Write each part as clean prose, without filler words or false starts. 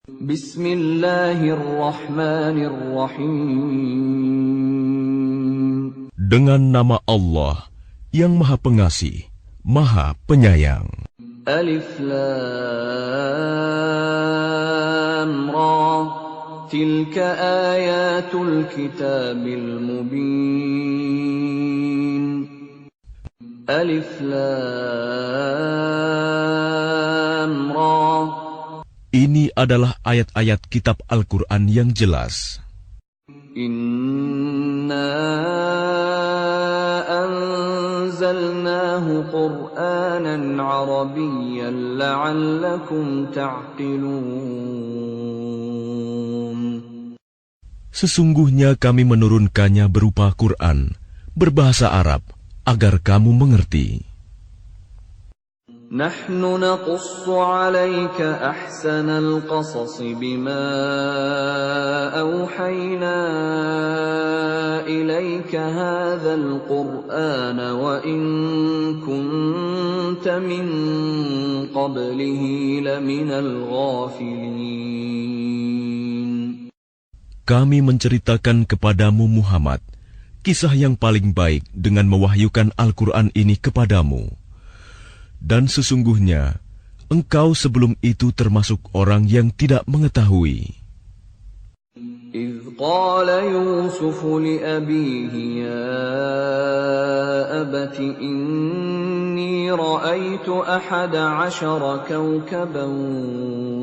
Bismillahirrahmanirrahim. Dengan nama Allah yang Maha Pengasih, Maha Penyayang. Alif Lam Ra. Tilka ayatul kitabil mubin. Alif Lam Ra. Ini adalah ayat-ayat kitab Al-Quran yang jelas. Inna anzalnahu Qur'anan Arabiyyan la'allakum ta'qilun. Sesungguhnya kami menurunkannya berupa Quran, berbahasa Arab, agar kamu mengerti. Nahnu naqussu 'alaika ahsanal qasas bima awhayna ilaika hadzal qur'ana wa in kunta min qablihi laminal ghafilin. Kami menceritakan kepadamu Muhammad kisah yang paling baik dengan mewahyukan Al-Quran ini kepadamu. Dan sesungguhnya, engkau sebelum itu termasuk orang yang tidak mengetahui. إذ قال يوسف لأبيه يا أبت إني رأيت 11 كوكبا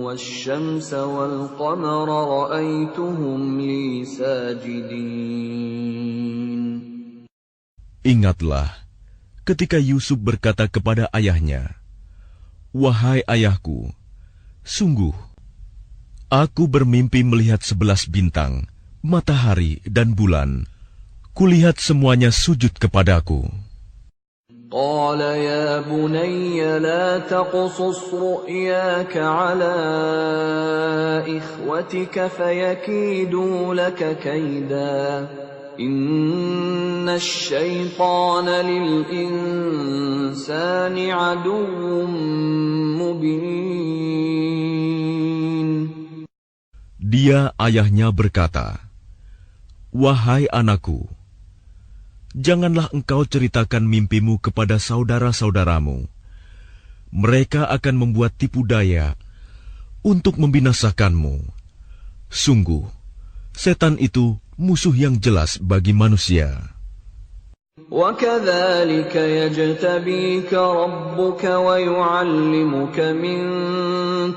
والشمس والقمر رأيتهم لي ساجدين. Ingatlah ketika Yusuf berkata kepada ayahnya, "Wahai ayahku, sungguh, aku bermimpi melihat 11 bintang, matahari dan bulan. Kulihat semuanya sujud kepadaku." قال يا بني لا تقصص رؤياك على إخوتك فيكيدوا لك كيدا إن الشيطان للإنسان عدو مبين. Dia ayahnya berkata, "Wahai anakku, janganlah engkau ceritakan mimpimu kepada saudara-saudaramu. Mereka akan membuat tipu daya untuk membinasakanmu. Sungguh, setan itu musuh yang jelas bagi manusia." وَكَذَلِكَ يَجْتَبِيكَ رَبُّكَ وَيُعَلِّمُكَ مِنْ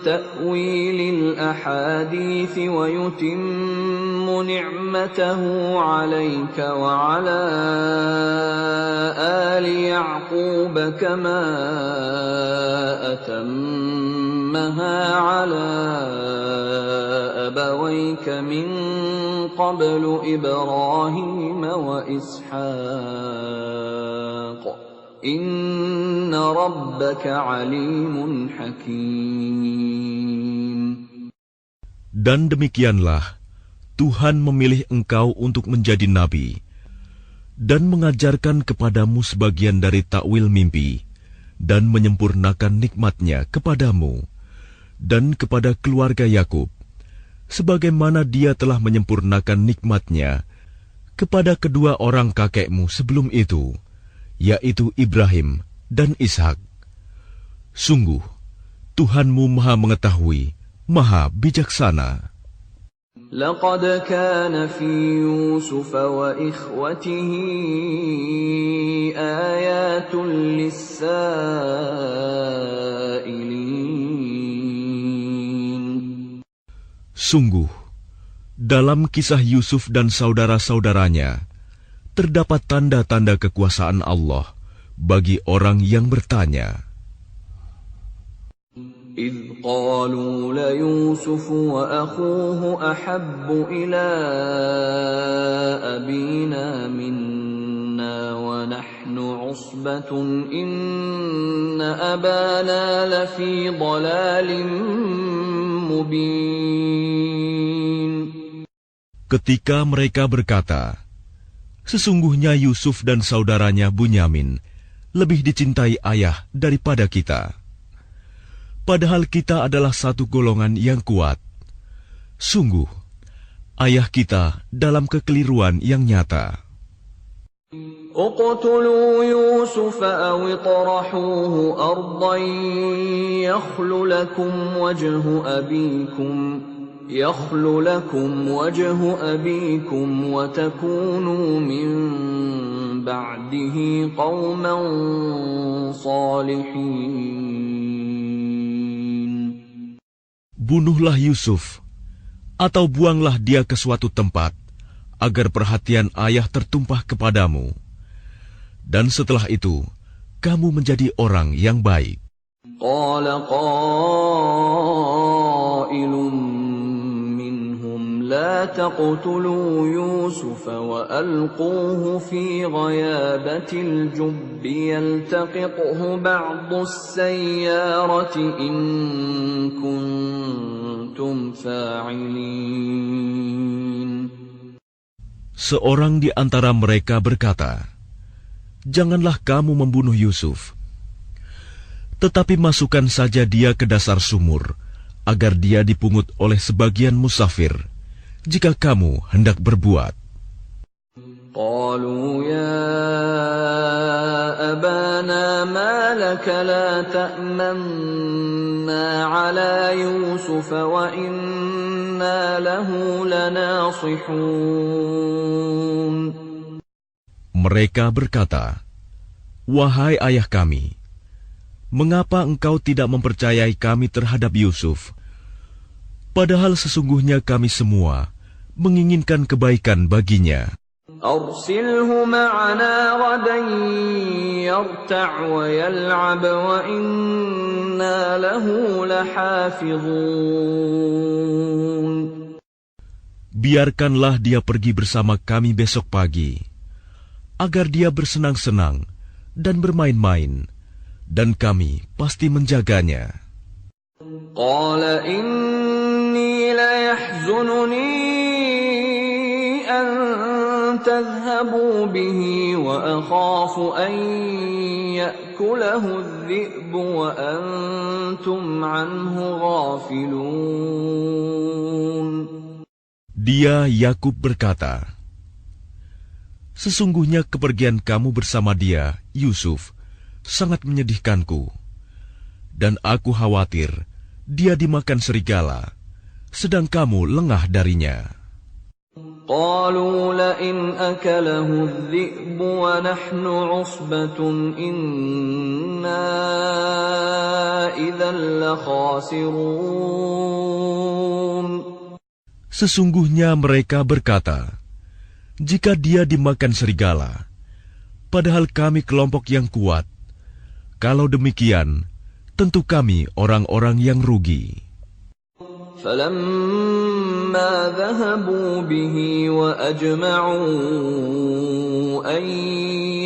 تَأْوِيلِ الْأَحَادِيثِ وَيُتِمُّ نِعْمَتَهُ عَلَيْكَ وَعَلَى آلِ يَعْقُوبَ كَمَا أَتَمَّهَا عَلَى أَبَوَيْكَ مِنْ قَبْلُ إِبْرَاهِيمَ وَإِسْحَاقَ إِنَّ رَبَّكَ عَلِيمٌ حَكِيمٌ. Dan demikianlah Tuhan memilih engkau untuk menjadi nabi dan mengajarkan kepadamu sebagian dari takwil mimpi dan menyempurnakan nikmat-Nya kepadamu dan kepada keluarga Yakub, sebagaimana Dia telah menyempurnakan nikmat-Nya kepada kedua orang kakekmu sebelum itu, yaitu Ibrahim dan Ishak. Sungguh, Tuhanmu Maha Mengetahui, Maha Bijaksana. لقد كان في يوسف وإخوته آيات للسائلين. Sungguh, dalam kisah Yusuf dan saudara-saudaranya, terdapat tanda-tanda kekuasaan Allah bagi orang yang bertanya. إذ قالوا ليوسف وأخوه أحب إلى أبينا منا ونحن عصبة إن أبانا لفي ضلال مبين. Ketika mereka berkata, "Sesungguhnya Yusuf dan saudaranya Bunyamin lebih dicintai ayah daripada kita. Padahal kita adalah satu golongan yang kuat. Sungguh, ayah kita dalam kekeliruan yang nyata. اقتلوا يوسف أو اطرحوه أرضا يخل لكم وجه أبيكم وتكونوا من بعده قوما صالحين. Bunuhlah Yusuf, atau buanglah dia ke suatu tempat, agar perhatian ayah tertumpah kepadamu. Dan setelah itu, kamu menjadi orang yang baik. قال قائل منهم لا تقتلوا يوسف وألقوه في غيابة الجب يلتقطه بعض السيارة إن كنتم فاعلين. Seorang di antara mereka berkata, "Janganlah kamu membunuh Yusuf, tetapi masukkan saja dia ke dasar sumur, agar dia dipungut oleh sebagian musafir, jika kamu hendak berbuat." قالوا يا أبانا ما لك لا تأمنا على يوسف وإنا له لناصحون. Mereka berkata, "Wahai ayah kami, mengapa engkau tidak mempercayai kami terhadap Yusuf? Padahal sesungguhnya kami semua menginginkan kebaikan baginya." أرسله معنا غدا يرتع ويلعب وإنا له لحافظون. Biarkanlah dia pergi bersama kami besok pagi, agar dia bersenang-senang dan bermain-main, dan kami pasti menjaganya. قال إني ليحزنني أن تذهبوا به وأخاف أن يأكله الذئب وأنتم عنه غافلون. Dia Yakub berkata, "Sesungguhnya kepergian kamu bersama dia, Yusuf, sangat menyedihkanku, dan aku khawatir dia dimakan serigala, sedang kamu lengah darinya." قالوا لئن أكله الذئب ونحن عصبة إنا إذا لخاسرون. Sesungguhnya mereka berkata, "Jika dia dimakan serigala, padahal kami kelompok yang kuat, kalau demikian, tentu kami orang-orang yang rugi." فلما ذهبوا به وأجمعوا أن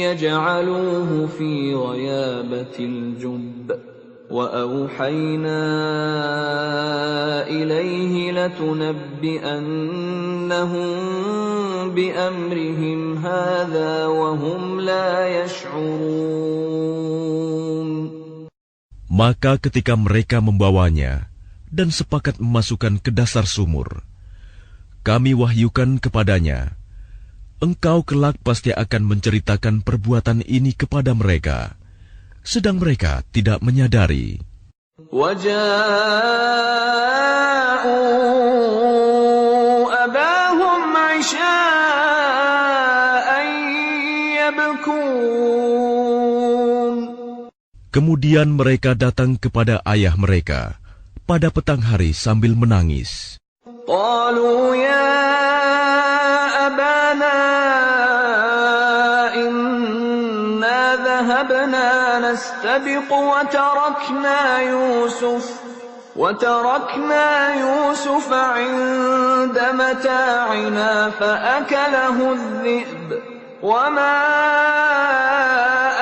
يجعلوه في غيابة الجب وأوحينا إليه لتنبئنهم بأمرهم هذا وهم لا يشعرون. Maka ketika mereka membawanya dan sepakat memasukkan ke dasar sumur, kami wahyukan kepadanya, "Engkau kelak pasti akan menceritakan perbuatan ini kepada mereka," sedang mereka tidak menyadari. وَجَاءُوا أَبَاهُمْ عِشَاءً يَبْكُونَ. Kemudian mereka datang kepada ayah mereka pada petang hari sambil menangis. قالوا يا أبانا إنا ذهبنا نستبق وتركنا يوسف عند متاعنا فأكله الذئب وما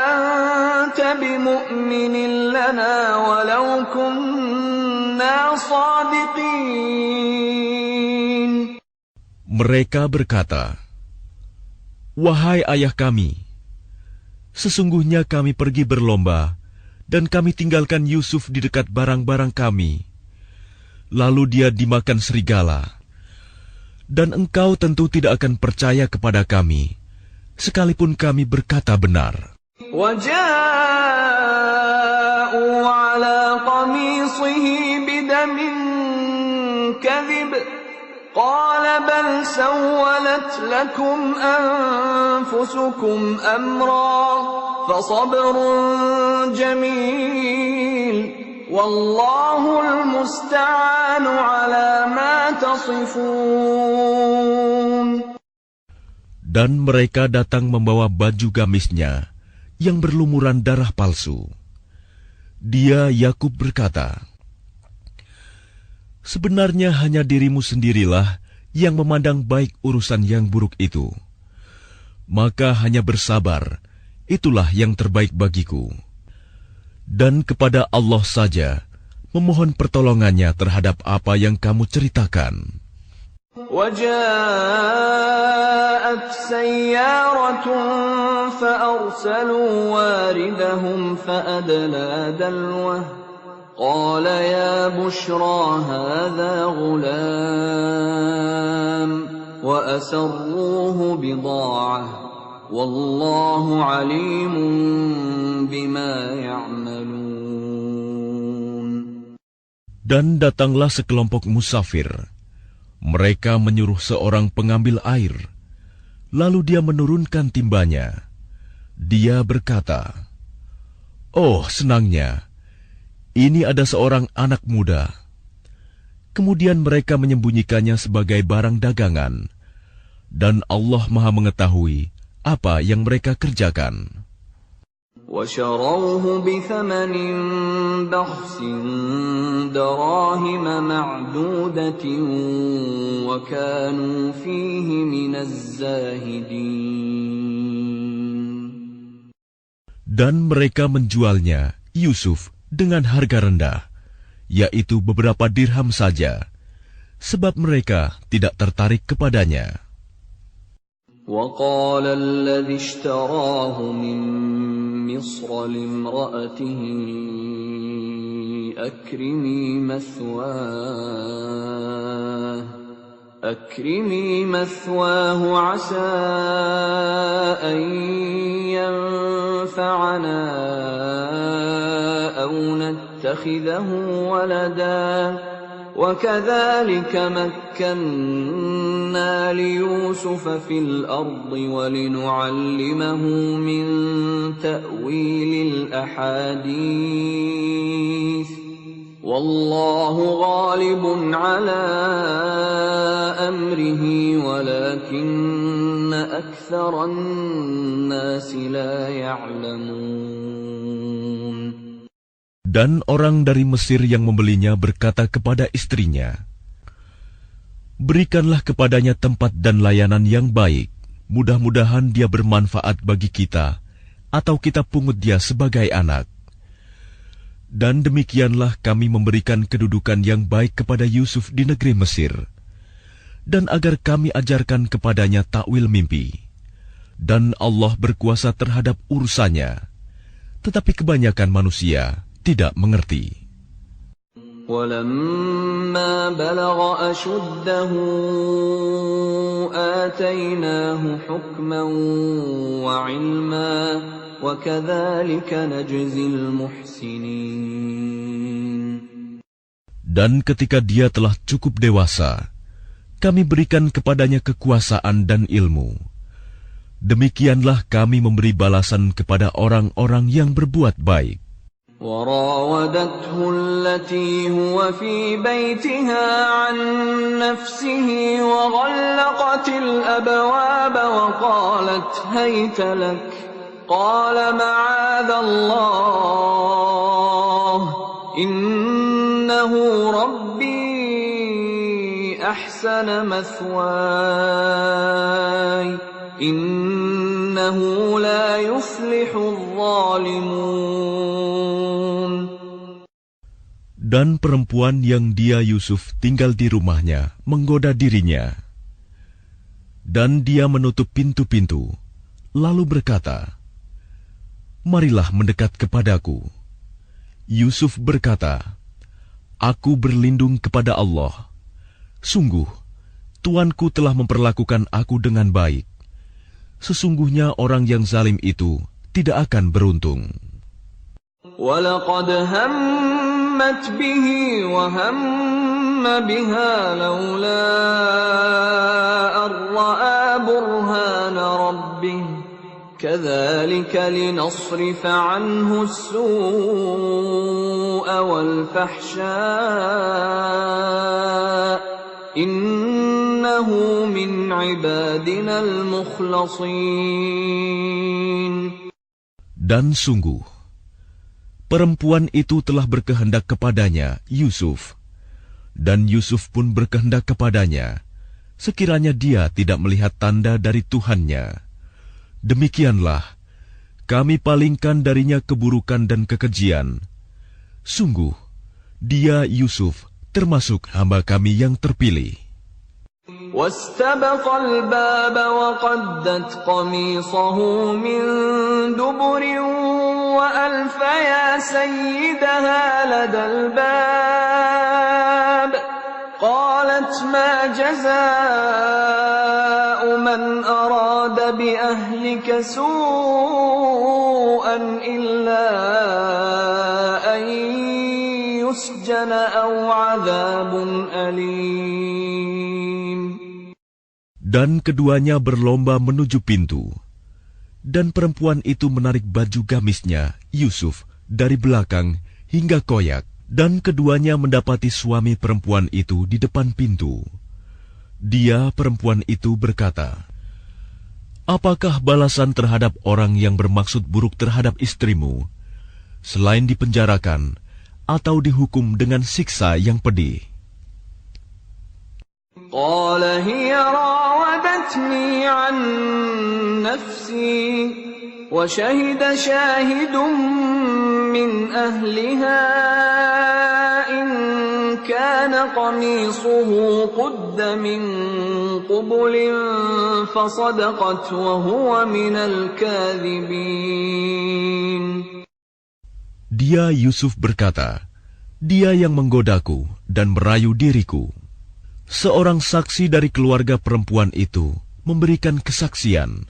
أنت بمؤمن لنا ولو كنا صادقين. Mereka berkata, "Wahai ayah kami, sesungguhnya kami pergi berlomba dan kami tinggalkan Yusuf di dekat barang-barang kami. Lalu dia dimakan serigala. Dan engkau tentu tidak akan percaya kepada kami, sekalipun kami berkata benar. وَجَاءُوا عَلَى قَمِيصِهِ بِدَمٍ كَذِبٍ قَالَ بَلْ سَوَّلَتْ لَكُمْ أَنفُسُكُمْ أَمْرًا فَصَبْرٌ جَمِيلٌ وَاللَّهُ الْمُسْتَعَانُ عَلَى مَا تَصِفُونَ. Dan mereka datang membawa baju gamisnya yang berlumuran darah palsu. Dia, Yakub, berkata, "Sebenarnya hanya dirimu sendirilah yang memandang baik urusan yang buruk itu. Maka hanya bersabar, itulah yang terbaik bagiku. Dan kepada Allah saja memohon pertolongannya terhadap apa yang kamu ceritakan." وَجَاءَتْ سَيَّارَةٌ فَأَرْسَلُوا وَارِدَهُمْ فَأَدْلَىٰ دَلْوَهُ قَالَ يَا بُشْرَىٰ هَٰذَا غُلَامٌ وَأَسَرُّوهُ بِضَاعَةً وَاللَّهُ عَلِيمٌ بِمَا يَعْمَلُونَ. Dan datanglah sekelompok musafir. Mereka menyuruh seorang pengambil air, lalu dia menurunkan timbanya. Dia berkata, "Oh, senangnya, ini ada seorang anak muda." Kemudian mereka menyembunyikannya sebagai barang dagangan, dan Allah Maha mengetahui apa yang mereka kerjakan. وَشَرَوْهُ بِثَمَنٍ بَخْسٍ دَرَاهِمَ مَعْدُودَةٍ وَكَانُوا فِيهِ مِنَ الزَّاهِدِينَ. Dan mereka menjualnya, Yusuf, dengan harga rendah, yaitu beberapa dirham saja, sebab mereka tidak tertarik kepadanya. وَقَالَ الَّذِي اشْتَرَاهُ مِن مِّصْرَ لِامْرَأَتِهِ أَكْرِمِي مَثْوَاهُ عَسَىٰ أَن يَنفَعَنَا أَوْ نَتَّخِذَهُ وَلَدًا وَكَذَلِكَ مَكَّنَّا لِيُوسُفَ فِي الْأَرْضِ وَلِنُعَلِّمَهُ مِن تَأْوِيلِ الْأَحَادِيثِ وَاللَّهُ غَالِبٌ عَلَىٰ أَمْرِهِ وَلَكِنَّ أَكْثَرَ النَّاسِ لَا يَعْلَمُونَ. Dan orang dari Mesir yang membelinya berkata kepada istrinya, "Berikanlah kepadanya tempat dan layanan yang baik. Mudah-mudahan dia bermanfaat bagi kita, atau kita pungut dia sebagai anak." Dan demikianlah kami memberikan kedudukan yang baik kepada Yusuf di negeri Mesir, dan agar kami ajarkan kepadanya takwil mimpi. Dan Allah berkuasa terhadap urusannya, tetapi kebanyakan manusia tidak mengerti. وَلَمَّا بَلَغَ أَشُدَّهُ آتَيْنَاهُ حُكْمًا وَعِلْمًا وَكَذَلِكَ نَجْزِي الْمُحْسِنِينَ. Dan ketika dia telah cukup dewasa, kami berikan kepadanya kekuasaan dan ilmu. Demikianlah kami memberi balasan kepada orang-orang yang berbuat baik. وراودته التي هو في بيتها عن نفسه وغلقت الأبواب وقالت هيت لك قال معاذ الله إنه ربي أحسن مثواي إنه لا يفلح الظالمون. Dan perempuan yang dia Yusuf tinggal di rumahnya menggoda dirinya. Dan dia menutup pintu-pintu, lalu berkata, "Marilah mendekat kepadaku." Yusuf berkata, "Aku berlindung kepada Allah. Sungguh, Tuanku telah memperlakukan aku dengan baik. Sesungguhnya orang yang zalim itu tidak akan beruntung. وَلَقَدْ هَمَّتْ بِهِ وَهَمَّ بِهَا لَوْلَا أَن رَّأَىٰ بُرْهَانَ رَبِّهِ كَذَٰلِكَ لِنَصْرِفَ عَنْهُ السُّوءَ وَالْفَحْشَاءَ إِنَّهُ مِنْ عِبَادِنَا الْمُخْلَصِينَ. Dan sungguh, perempuan itu telah berkehendak kepadanya, Yusuf. Dan Yusuf pun berkehendak kepadanya, sekiranya dia tidak melihat tanda dari Tuhannya. Demikianlah, kami palingkan darinya keburukan dan kekejian. Sungguh, dia Yusuf termasuk hamba kami yang terpilih. واستبق الباب وقدت قميصه من دبر وألف يا سيدها لدى الباب قالت ما جزاء من أراد بأهلك سوءا إلا أن يسجن أو عذاب أليم. Dan keduanya berlomba menuju pintu. Dan perempuan itu menarik baju gamisnya, Yusuf, dari belakang hingga koyak. Dan keduanya mendapati suami perempuan itu di depan pintu. Dia, perempuan itu, berkata, "Apakah balasan terhadap orang yang bermaksud buruk terhadap istrimu, selain dipenjarakan atau dihukum dengan siksa yang pedih?" قال هي راودتني عن نفسي وشهد شاهد من أهلها إن كان قميصه قد من قبل فصدقت وهو من الكاذبين. Dia Yusuf berkata, "Dia yang menggodaku dan merayu diriku." Seorang saksi dari keluarga perempuan itu memberikan kesaksian.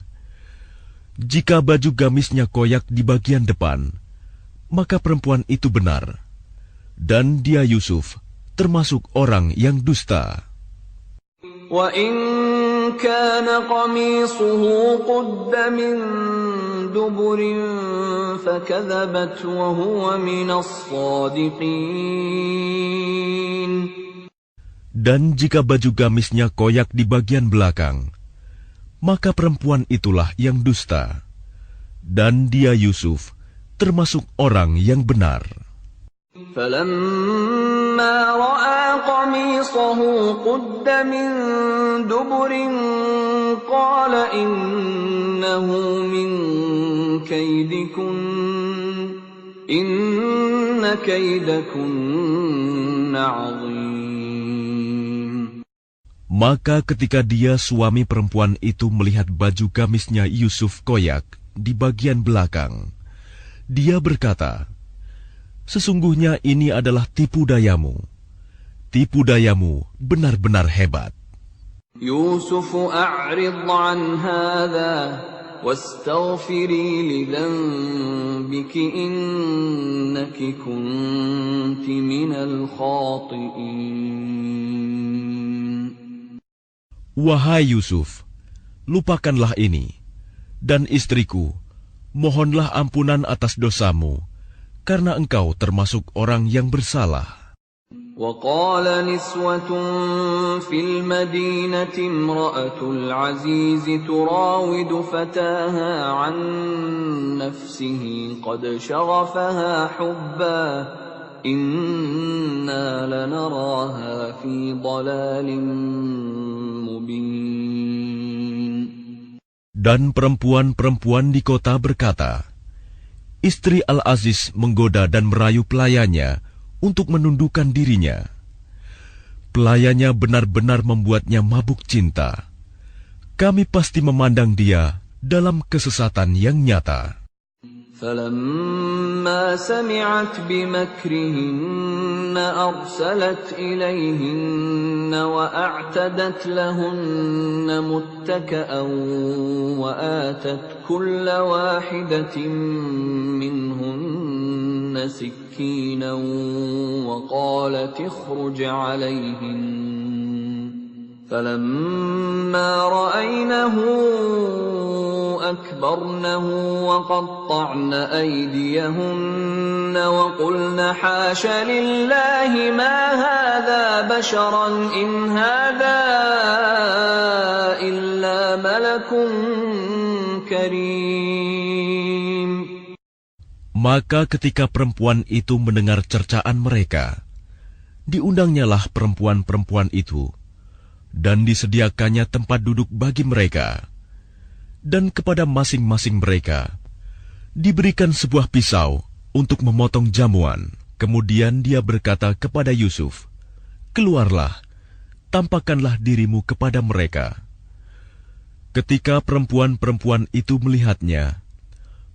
Jika baju gamisnya koyak di bagian depan, maka perempuan itu benar. Dan dia Yusuf termasuk orang yang dusta. وَإِنْ كَانَ قَمِيصُهُ قُدَّ مِنْ دُبُرٍ فَكَذَبَتْ وَهُوَ مِنَ الصَّادِقِينَ. Dan jika baju gamisnya koyak di bagian belakang, maka perempuan itulah yang dusta. Dan dia Yusuf termasuk orang yang benar. فَلَمَّا رَأَى قَمِيصَهُ قُدَّ مِنْ دُبُرٍ قَالَ إِنَّهُ مِنْ كَيْدِكُنَّ إِنَّ كَيْدَكُنَّ عَظِيمٌ. Maka ketika dia suami perempuan itu melihat baju gamisnya Yusuf koyak di bagian belakang, dia berkata, "Sesungguhnya ini adalah tipu dayamu. Tipu dayamu benar-benar hebat." يوسف أعرض عن هذا واستغفري لذنبك إنك كنت من الخاطئين. Wahai Yusuf, lupakanlah ini, dan istriku, mohonlah ampunan atas dosamu, karena engkau termasuk orang yang bersalah. وقال نسوة في المدينة امرأة العزيز تراود فتاها عن نفسه قد شغفها حبا إنا لنراها في ضلال مبين. Dan perempuan-perempuan di kota berkata, "Istri Al-Aziz menggoda dan merayu pelayannya untuk menundukkan dirinya. Pelayannya benar-benar membuatnya mabuk cinta. Kami pasti memandang dia dalam kesesatan yang nyata." فلما سمعت بمكرهن أرسلت إليهن وأعتدت لهن متكأ وآتت كل واحدة منهن سكينا وقالت اخرج عليهن فلما رأينه أكبرنه وقطعن أيديهن وقلن حاش لله ما هذا بشرا إن هذا إلا ملك كريم. Maka ketika perempuan itu mendengar cercaan mereka, diundangnyalah perempuan-perempuan itu, dan disediakannya tempat duduk bagi mereka. Dan kepada masing-masing mereka diberikan sebuah pisau untuk memotong jamuan. Kemudian dia berkata kepada Yusuf, "Keluarlah, tampakkanlah dirimu kepada mereka." Ketika perempuan-perempuan itu melihatnya,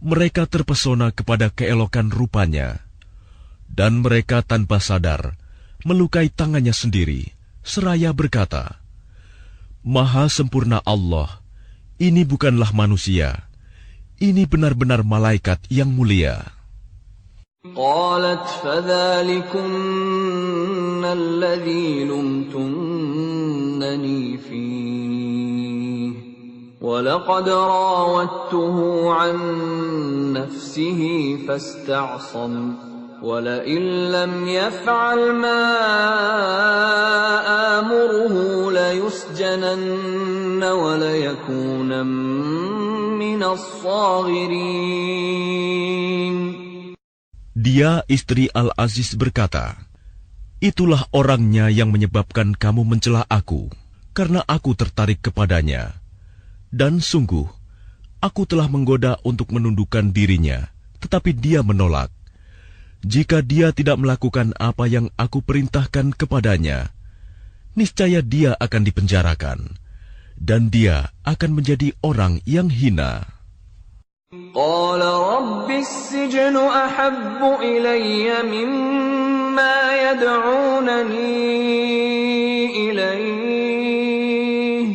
mereka terpesona kepada keelokan rupanya, dan mereka tanpa sadar melukai tangannya sendiri, seraya berkata, "Maha sempurna Allah, ini bukanlah manusia, ini benar-benar malaikat yang mulia." قالت فذلكن الذي لمتنني فيه ولقد راودته عن نفسه فاستعصم ولئن لم يفعل ما آمره ليسجنن وليكونا من الصاغرين. Dia, istri Al-Aziz, berkata, "Itulah orangnya yang menyebabkan kamu mencela aku, karena aku tertarik kepadanya. Dan sungguh, aku telah menggoda untuk menundukkan dirinya, tetapi dia menolak. Jika dia tidak melakukan apa yang aku perintahkan kepadanya, niscaya dia akan dipenjarakan, dan dia akan menjadi orang yang hina." قال رب السجن أحب إلي مما يدعونني إليه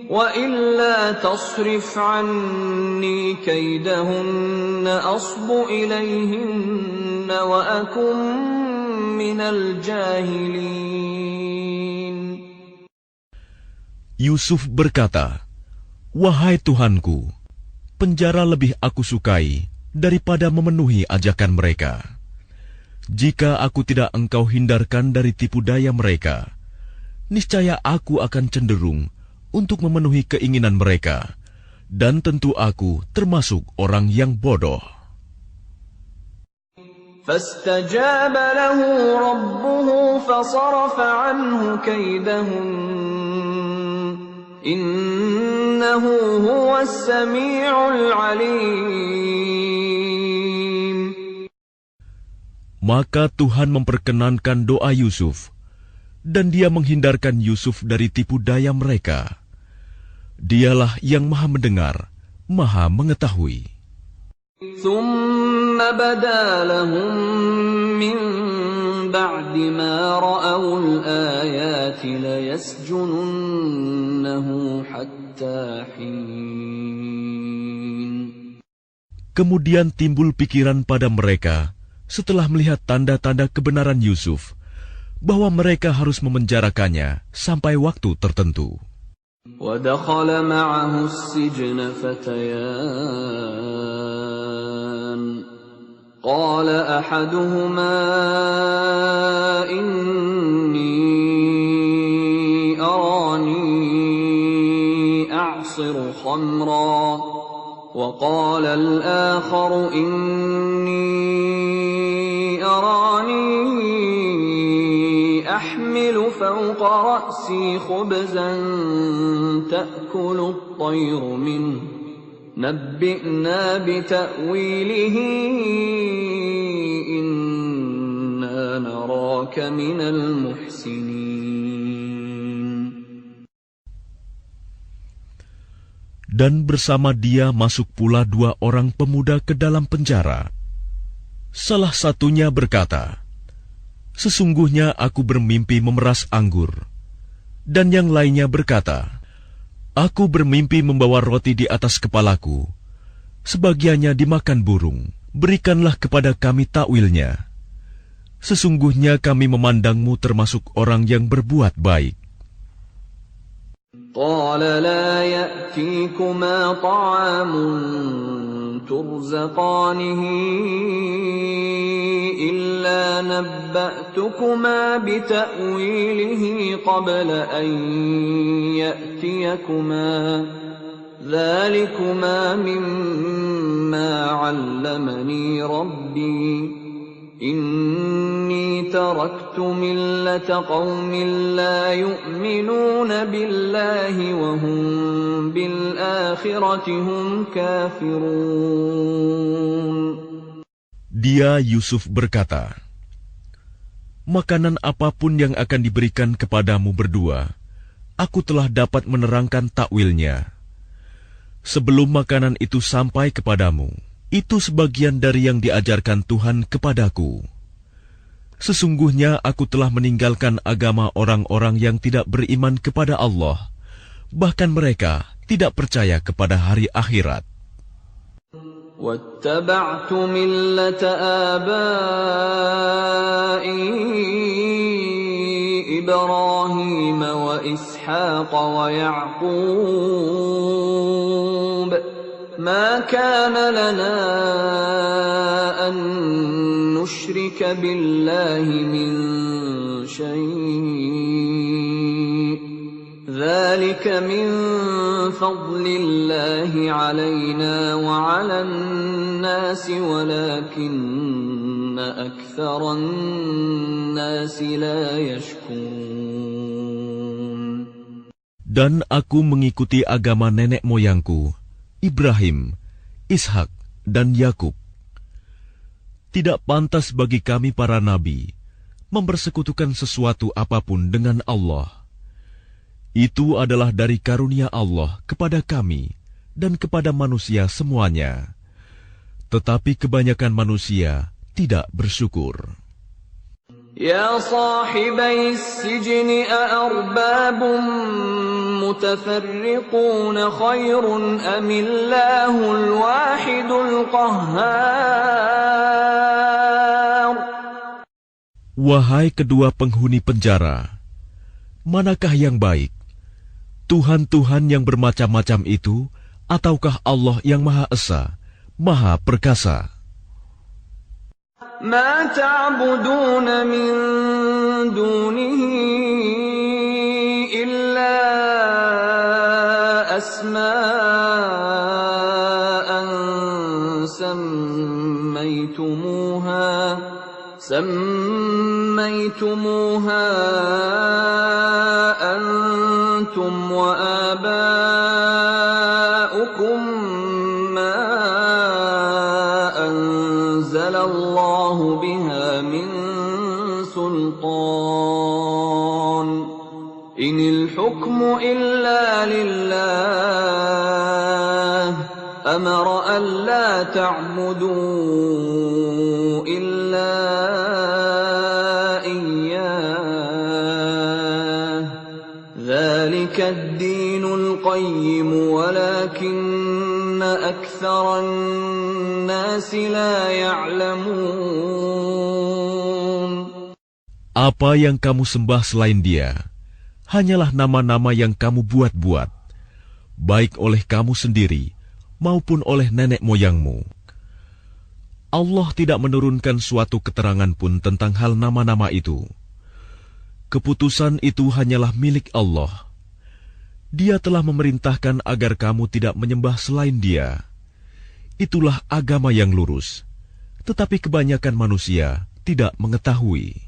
وإلا تصرف عني كيدهن أصب إليهن وأكن من الجاهلين. Yusuf berkata, "Wahai Tuhanku, penjara lebih aku sukai daripada memenuhi ajakan mereka. Jika aku tidak engkau hindarkan dari tipu daya mereka, niscaya aku akan cenderung untuk memenuhi keinginan mereka, dan tentu aku termasuk orang yang bodoh." فاستجاب له ربه فصرف عنه كيدهن إنه هو السميع العليم. Maka Tuhan memperkenankan doa Yusuf, dan dia menghindarkan Yusuf dari tipu daya mereka. Dialah yang Maha Mendengar, Maha Mengetahui. ثم بدا لهم من بعد ما رأوا الآيات ليسجننه حتى حين. Kemudian timbul pikiran pada mereka setelah melihat tanda-tanda kebenaran Yusuf, bahwa mereka harus memenjarakannya sampai waktu tertentu. ودخل معه السجن فتيان قال أحدهما إني أراني أعصر خمرا وقال الآخر إني أراني أحمل فوق رأسي خبزا تأكل الطير منه نبئنا بتأويله إنا نراك من المحسنين. Dan bersama dia masuk pula 2 orang pemuda ke dalam penjara. Salah satunya berkata, "Sesungguhnya aku bermimpi memeras anggur." Dan yang lainnya berkata, "Aku bermimpi membawa roti di atas kepalaku. Sebagiannya dimakan burung. Berikanlah kepada kami takwilnya. Sesungguhnya kami memandangmu termasuk orang yang berbuat baik." قال لا يأتيكما طعام ترزقانه إلا نبأتكما بتأويله قبل أن يأتيكما ذلكما مما علمني ربي إني تركت ملة قوم لا يؤمنون بالله وهم بالآخرة هم كافرون. Dia Yusuf berkata, "Makanan apapun yang akan diberikan kepadamu berdua, aku telah dapat menerangkan takwilnya. Sebelum makanan itu sampai kepadamu, itu sebagian dari yang diajarkan Tuhan kepadaku. Sesungguhnya aku telah meninggalkan agama orang-orang yang tidak beriman kepada Allah, bahkan mereka tidak percaya kepada hari akhirat." وَاتَّبَعْتُ مِلَّةَ آبَائِي إِبْرَاهِيمَ وَإِسْحَاقَ وَيَعْقُوبَ مَا كَانَ لَنَا أَن نُّشْرِكَ بِاللَّهِ مِن شَيْءٍ ذَلِكَ مِن فَضْلِ اللَّهِ عَلَيْنَا وَعَلَى النَّاسِ وَلَكِنَّ أَكْثَرَ النَّاسِ لَا يَشْكُرُونَ. Dan aku mengikuti agama nenek moyangku, Ibrahim, Ishak, dan Yakub. Tidak pantas bagi kami para nabi mempersekutukan sesuatu apapun dengan Allah. Itu adalah dari karunia Allah kepada kami dan kepada manusia semuanya. Tetapi kebanyakan manusia tidak bersyukur. يا صاحبي السجن أأرباب متفرقون خير أم الله الواحد القهار. Wahai kedua penghuni penjara, manakah yang baik? Tuhan-Tuhan yang bermacam-macam itu, ataukah Allah yang Maha Esa, Maha Perkasa? ما تعبدون من دونه إلا أسماء سميتموها أنتم وآباؤكم ما أنزل الله بها من سلطان إن الحكم إلا لله أمر ألا تعبدوا إلا إياه ذلك الدين القيم ولكن أكثر الناس لا يعلمون. Apa yang kamu sembah selain Dia hanyalah nama-nama yang kamu buat-buat, baik oleh kamu sendiri maupun oleh nenek moyangmu. Allah tidak menurunkan suatu keterangan pun tentang hal nama-nama itu. Keputusan itu hanyalah milik Allah. Dia telah memerintahkan agar kamu tidak menyembah selain Dia. Itulah agama yang lurus, tetapi kebanyakan manusia tidak mengetahui.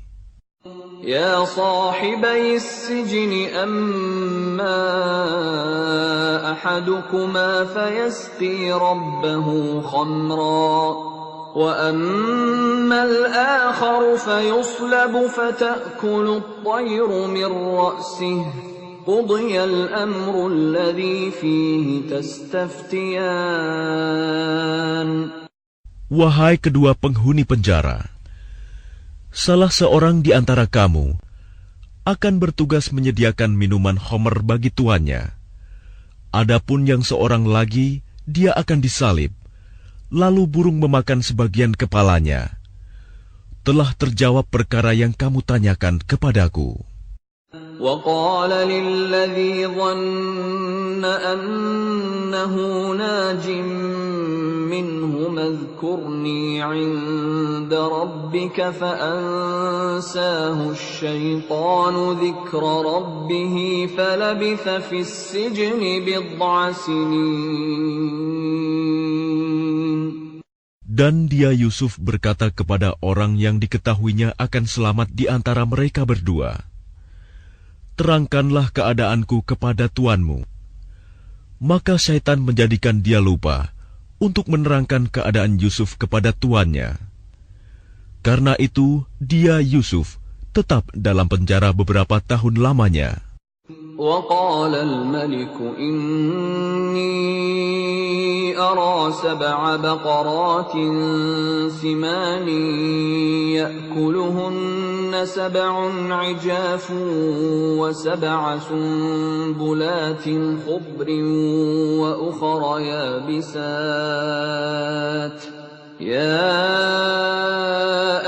يا صاحبي السجن أما أحدكما فيسقي ربه خمرا وأما الآخر فيصلب فتأكل الطير من رأسه قضي الأمر الذي فيه تستفتيان. Wahai kedua penghuni penjara, salah seorang di antara kamu akan bertugas menyediakan minuman khamr bagi tuannya. Adapun yang seorang lagi, dia akan disalib, lalu burung memakan sebagian kepalanya. Telah terjawab perkara yang kamu tanyakan kepadaku. وقال للذي ظن أنه ناج منهم اذكرني عند ربك فأنساه الشيطان ذكر ربه فلبث في السجن بضع سنين. Dan dia Yusuf berkata kepada orang yang diketahuinya akan selamat di antara mereka berdua, terangkanlah keadaanku kepada tuanmu. Maka syaitan menjadikan dia lupa untuk menerangkan keadaan Yusuf kepada tuannya. Karena itu, dia Yusuf tetap dalam penjara beberapa tahun lamanya. وقال الملك إني أرى 7 بقرات سمان يأكلهن 7 عجاف و7 سنبلات خضر وأخر يابسات يا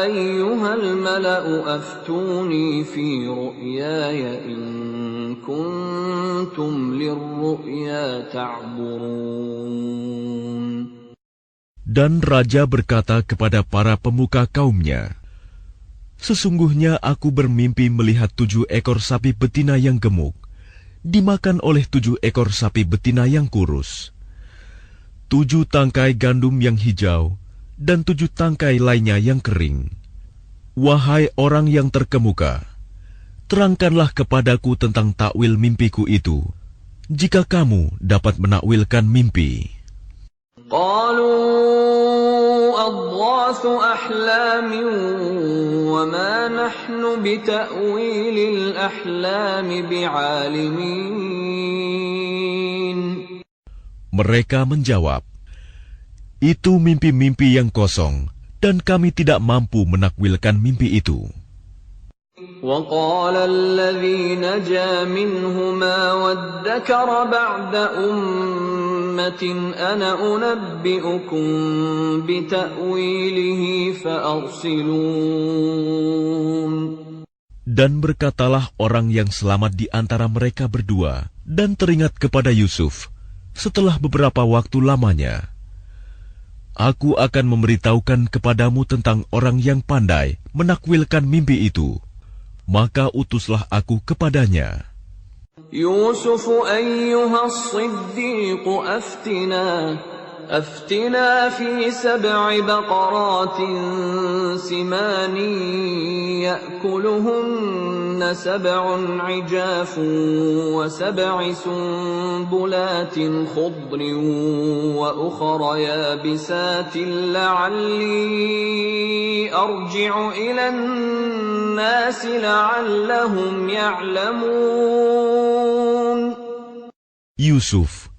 أيها الملأ أفتوني في رؤياي إن كنتم للرؤيا تعبرون. Dan raja berkata kepada para pemuka kaumnya, sesungguhnya aku bermimpi melihat 7 ekor sapi betina yang gemuk dimakan oleh 7 ekor sapi betina yang kurus, 7 tangkai gandum yang hijau, dan 7 tangkai lainnya yang kering. Wahai orang yang terkemuka, terangkanlah kepadaku tentang takwil mimpiku itu, jika kamu dapat menakwilkan mimpi. قالوا أضغاث أحلام وما نحن بتأويل الأحلام بعالمين. Mereka menjawab, itu mimpi-mimpi yang kosong, dan kami tidak mampu menakwilkan mimpi itu. وقال الذي نجا منهما وادكر بعد أمة أنا أنبئكم بتأويله فأرسلون. Dan berkatalah orang yang selamat di antara mereka berdua dan teringat kepada Yusuf setelah beberapa waktu lamanya. Aku akan memberitahukan kepadamu tentang orang yang pandai menakwilkan mimpi itu. Maka utuslah aku kepadanya. Yusuf ayyuha as-siddiq aftina fi 7 baqaratin simanin ya'kuluhunna 7 'ijafun wa 7 sunbulatin khudrin wa ukhra yabisatin la'alli arji'u ila an-nas la'allahum ya'lamun. Yusuf,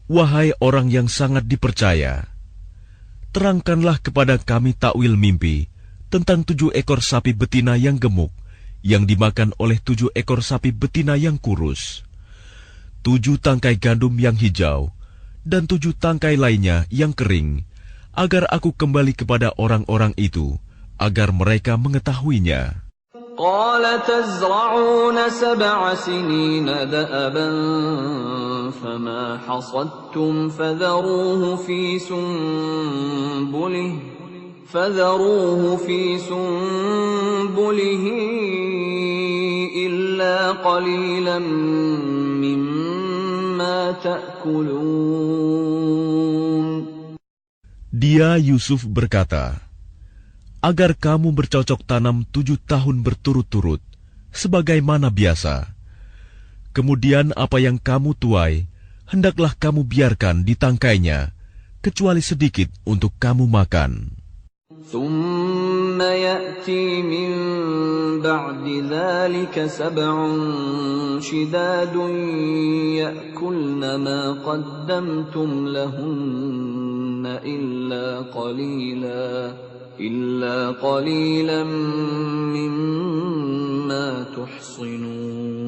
wahai orang yang sangat dipercaya, terangkanlah kepada kami takwil mimpi tentang 7 ekor sapi betina yang gemuk yang dimakan oleh 7 ekor sapi betina yang kurus, 7 tangkai gandum yang hijau, dan 7 tangkai lainnya yang kering, agar aku kembali kepada orang-orang itu, agar mereka mengetahuinya. قال تزرعون 7 سنين دأبا فما حصدتم فذروه في سنبله إلا قليلا مما تأكلون. Dia Yusuf berkata, agar kamu bercocok tanam 7 tahun berturut-turut, sebagaimana biasa. Kemudian apa yang kamu tuai, hendaklah kamu biarkan di tangkainya, kecuali sedikit untuk kamu makan. ثم يأتي من بعد ذلك 7 شداد يأكلن ما قدمتم لهن إلا قليلا مما تحصنون.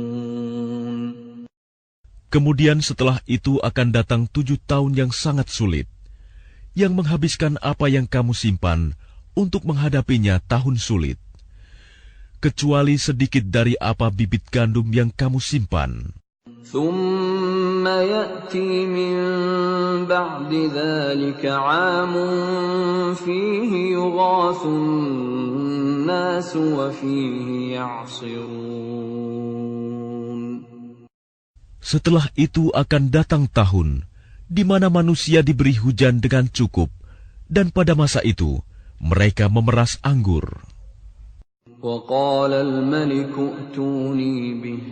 Kemudian setelah itu akan datang 7 tahun yang sangat sulit, yang menghabiskan apa yang kamu simpan untuk menghadapinya tahun sulit, kecuali sedikit dari apa bibit gandum yang kamu simpan. ثم يأتي من بعد ذلك عام فيه يغاث الناس وفيه يعصرون. Setelah itu akan datang tahun di mana manusia diberi hujan dengan cukup, dan pada masa itu mereka memeras anggur. وقال الملك ائتوني به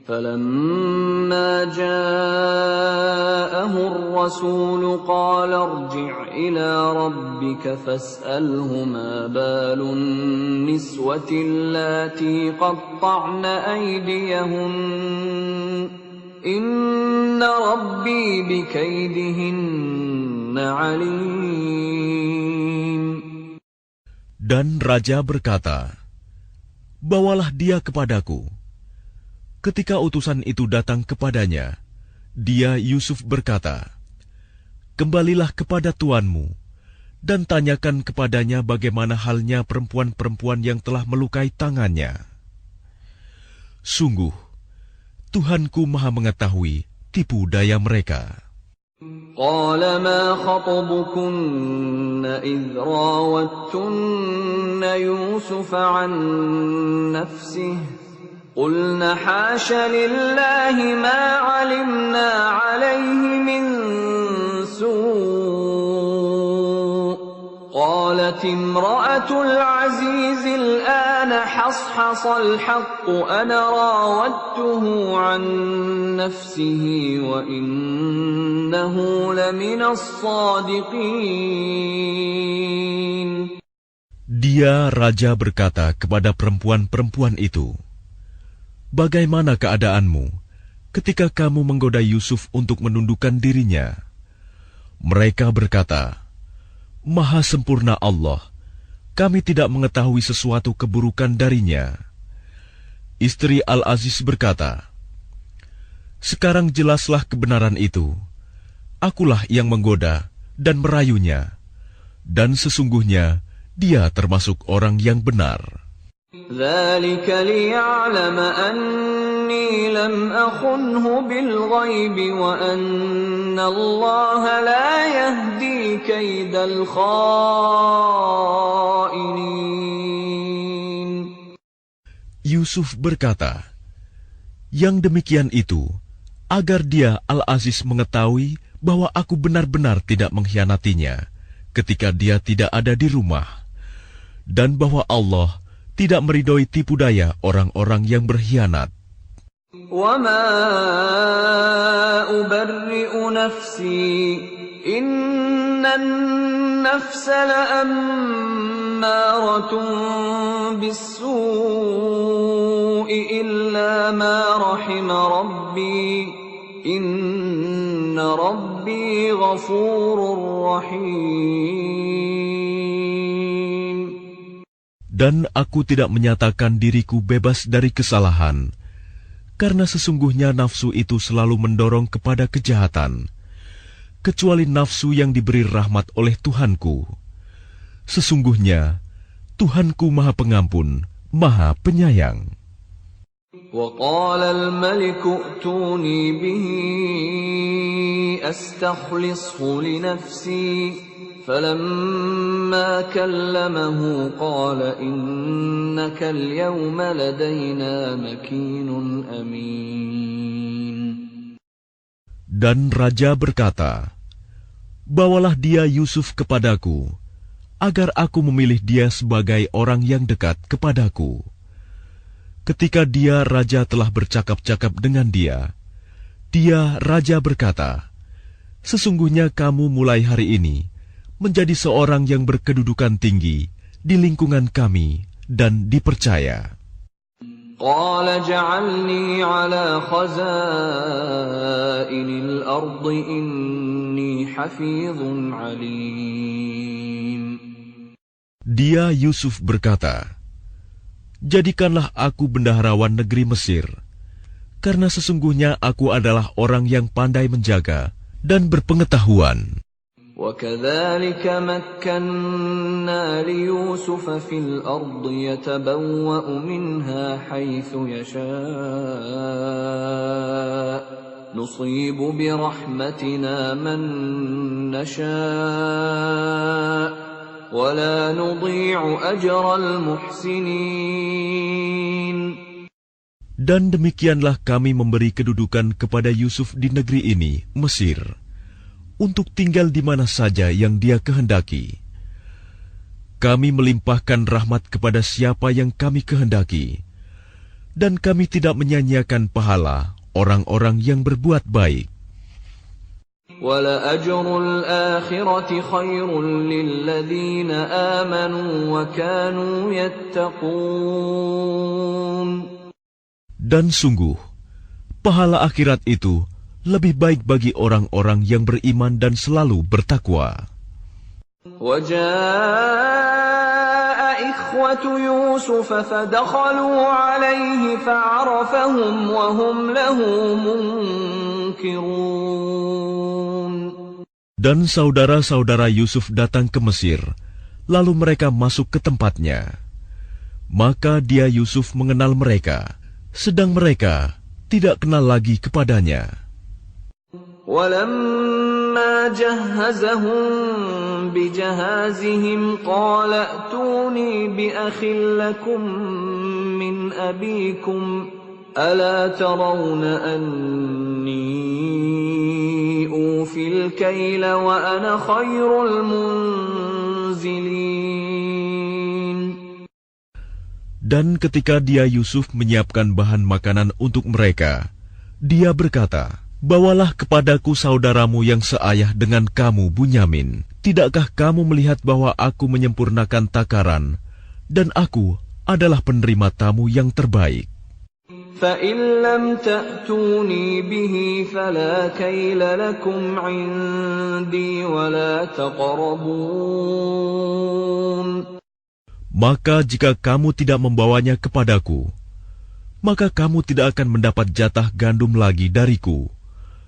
فلما جاءه الرسول قال ارجع إلى ربك فاسأله ما بال النسوة اللاتي قطعن أيديهن إن ربي بكيدهن عليم. Dan raja berkata, "Bawalah dia kepadaku." Ketika utusan itu datang kepadanya, dia Yusuf berkata, "Kembalilah kepada tuanmu dan tanyakan kepadanya bagaimana halnya perempuan-perempuan yang telah melukai tangannya. Sungguh, Tuhanku Maha mengetahui tipu daya mereka." قال ما خطبكن إذ راوتن يوسف عن نفسه قلنا حاش لله ما علمنا عليه من سوء قالت امرأة العزيز الآن حصحص الحق أنا راودته عن نفسه وإنه لمن الصادقين. Dia raja berkata kepada perempuan-perempuan itu, "Bagaimana keadaanmu ketika kamu menggoda Yusuf untuk menundukkan dirinya?" Mereka berkata, "Maha sempurna Allah, kami tidak mengetahui sesuatu keburukan darinya." Istri Al-Aziz berkata, "Sekarang jelaslah kebenaran itu. Akulah yang menggoda dan merayunya, dan sesungguhnya dia termasuk orang yang benar." ذلك ليعلم أني لم أخنه بالغيب وأن الله لا يهدي كيد الخائنين. Yusuf berkata, "Yang demikian itu agar dia Al-Aziz mengetahui bahwa aku benar-benar tidak mengkhianatinya ketika dia tidak ada di rumah, dan bahwa Allah tidak meridhoi tipu daya orang-orang yang berkhianat." وَمَا أُبَرِّئُ نَفْسِي إِنَّ النَّفْسَ لَأَمَّارَةٌ بِالسُّوءِ إِلَّا مَا رَحِمَ رَبِّي إِنَّ رَبِّي غَفُورٌ رَّحِيمٌ. Dan aku tidak menyatakan diriku bebas dari kesalahan, karena sesungguhnya nafsu itu selalu mendorong kepada kejahatan, kecuali nafsu yang diberi rahmat oleh Tuhanku. Sesungguhnya Tuhanku Maha Pengampun, Maha Penyayang. وَقَالَ الْمَلِكُ ائْتُونِي بِهِ أَسْتَخْلِصْهُ لِنَفْسِي فَلَمَّا كَلَّمَهُ قَالَ إِنَّكَ الْيَوْمَ لَدَيْنَا مَكِينٌ أَمِينٌ. Dan raja berkata, "Bawalah dia Yusuf kepadaku, agar aku memilih dia sebagai orang yang dekat kepadaku." Ketika dia raja telah bercakap-cakap dengan dia raja berkata, "Sesungguhnya kamu mulai hari ini menjadi seorang yang berkedudukan tinggi di lingkungan kami dan dipercaya. قال اجعلني على خزائن الأرض إني حفيظ عليم. Dia Yusuf berkata, jadikanlah aku bendaharawan negeri Mesir, karena sesungguhnya aku adalah orang yang pandai menjaga dan berpengetahuan. وكذلك مكنا ليوسف في الأرض يتبوأ منها حيث يشاء نصيب برحمتنا من نشاء ولا نضيع أجر المحسنين. Dan demikianlah kami memberi kedudukan kepada Yusuf di negeri ini, Mesir, untuk tinggal di mana saja yang dia kehendaki. Kami melimpahkan rahmat kepada siapa yang kami kehendaki, dan kami tidak menyanyiakan pahala orang-orang yang berbuat baik. وَلَأَجْرُ الْآخِرَةِ خَيْرٌ لِلَّذِينَ آمَنُوا وَكَانُوا يَتَّقُونَ. Dan sungguh, pahala akhirat itu lebih baik bagi orang-orang yang beriman dan selalu bertakwa. وَجَاءَ إِخْوَةُ يُوسُفَ فَدَخَلُوا عَلَيْهِ فَعَرَفَهُمْ وَهُمْ لَهُ مُنكِرُونَ. Dan saudara-saudara Yusuf datang ke Mesir, lalu mereka masuk ke tempatnya. Maka dia Yusuf mengenal mereka, sedang mereka tidak kenal lagi kepadanya. وَلَمَّا جَهَّزَهُم بِجَهَازِهِمْ قَالَ ائْتُونِي بِأَخٍ لَّكُم مِّنْ أَبِيكُمْ أَلَا تَرَوْنَ أَنِّي أُوفِي الْكَيْلَ وَأَنَا خَيْرُ الْمُنزِلِينَ. Dan ketika dia Yusuf menyiapkan bahan makanan untuk mereka, dia berkata, bawalah kepadaku saudaramu yang seayah dengan kamu, Bunyamin. Tidakkah kamu melihat bahwa aku menyempurnakan takaran, dan aku adalah penerima tamu yang terbaik? فَإِن لَّمْ تَأْتُونِي بِهِ فَلَا كَيْلَ لَكُمْ عِندِي وَلَا تَقْرَبُونَ. Maka jika kamu tidak membawanya kepadaku, maka kamu tidak akan mendapat jatah gandum lagi dariku,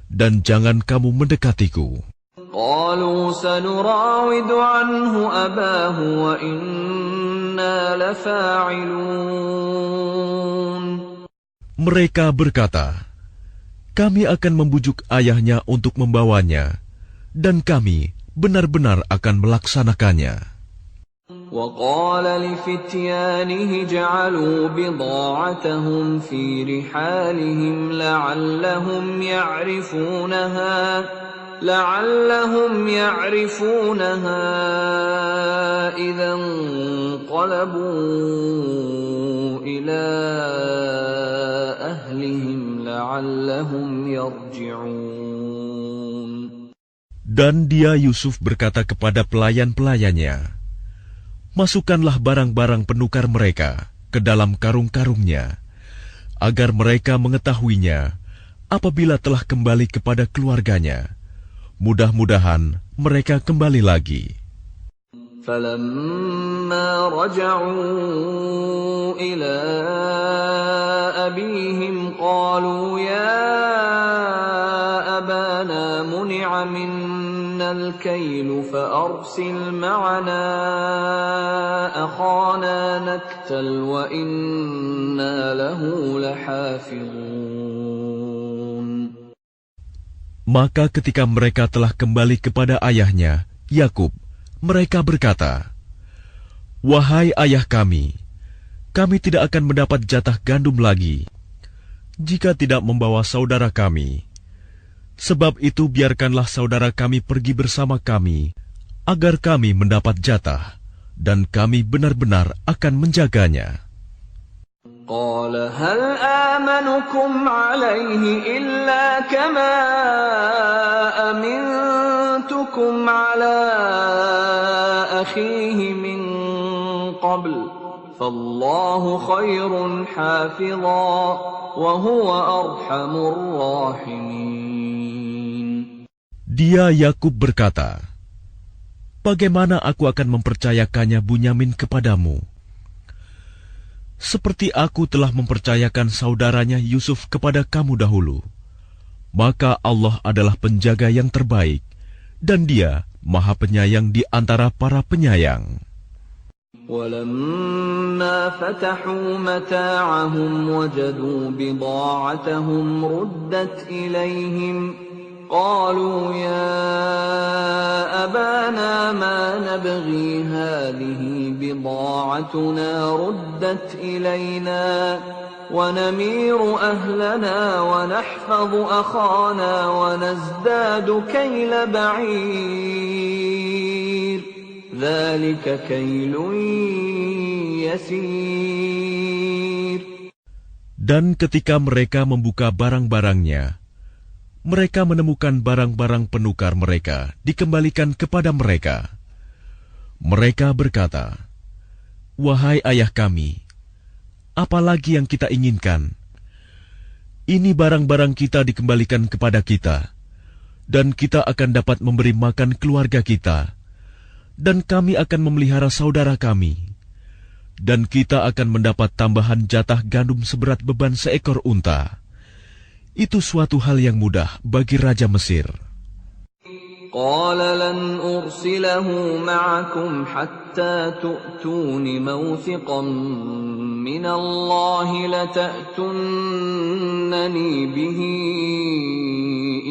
dan jangan kamu mendekatiku. قَالُوا سَنُرَاوِدُ عَنْهُ أَبَاهُ وَإِنَّا لَفَاعِلُونَ. Mereka berkata, kami akan membujuk ayahnya untuk membawanya, dan kami benar-benar akan melaksanakannya. وَقَالَ لِفِتْيَانِهِ اجْعَلُوا بِضَاعَتَهُمْ فِي رِحَالِهِمْ لَعَلَّهُمْ يَعْرِفُونَهَا إِذَا انقَلَبُوا إِلَى أَهْلِهِمْ لَعَلَّهُمْ يَرْجِعُونَ. Dan dia Yusuf berkata kepada pelayan-pelayannya, masukkanlah barang-barang penukar mereka ke dalam karung-karungnya, agar mereka mengetahuinya apabila telah kembali kepada keluarganya. Mudah-mudahan mereka kembali lagi. فَلَمَّا رَجَعُوا إِلَى أَبِيهِمْ قَالُوا يَا أَبَانَا مُنِعَ مِنَّا الْكَيْلُ فَأَرْسِلْ مَعَنَا أَخَانَا نَكْتَلْ وَإِنَّا لَهُ لَحَافِظُونَ. Maka ketika mereka telah kembali kepada ayahnya, Yakub, mereka berkata, wahai ayah kami tidak akan mendapat jatah gandum lagi jika tidak membawa saudara kami. Sebab itu biarkanlah saudara kami pergi bersama kami, agar kami mendapat jatah, dan kami benar-benar akan menjaganya. قال هل آمنكم عليه إلا كما أمنتكم على قبل فالله خير حافظا وهو أرحم الراحمين. Dia Yakub berkata, bagaimana aku akan mempercayakannya Bunyamin kepadamu? Seperti aku telah mempercayakan saudaranya Yusuf kepada kamu dahulu. Maka Allah adalah penjaga yang terbaik, dan Dia Maha Penyayang di antara para penyayang. وَلَمَّا فَتَحُوا مَتَاعَهُمْ وَجَدُوا بِضَاعَتَهُمْ رُدَّتْ إِلَيْهِمْ قَالُوا يَا أَبَانَا مَا نَبْغِي هَٰذِهِ بِضَاعَتُنَا رُدَّتْ إِلَيْنَا وَنَمِيرُ أَهْلَنَا وَنَحْفَظُ أَخَانَا وَنَزْدَادُ كَيْلَ بَعِيرٍ ذَلِكَ كَيْلٌ يَسِيرٌ. Dan ketika mereka membuka barang-barangnya, mereka menemukan barang-barang penukar mereka dikembalikan kepada mereka. Mereka berkata, wahai ayah kami, apalagi yang kita inginkan? Ini barang-barang kita dikembalikan kepada kita, dan kita akan dapat memberi makan keluarga kita, dan kami akan memelihara saudara kami, dan kita akan mendapat tambahan jatah gandum seberat beban seekor unta. Itu suatu hal yang mudah bagi Raja Mesir. قال لن أرسله معكم حتى تؤتون موثقا من الله لتأتونني به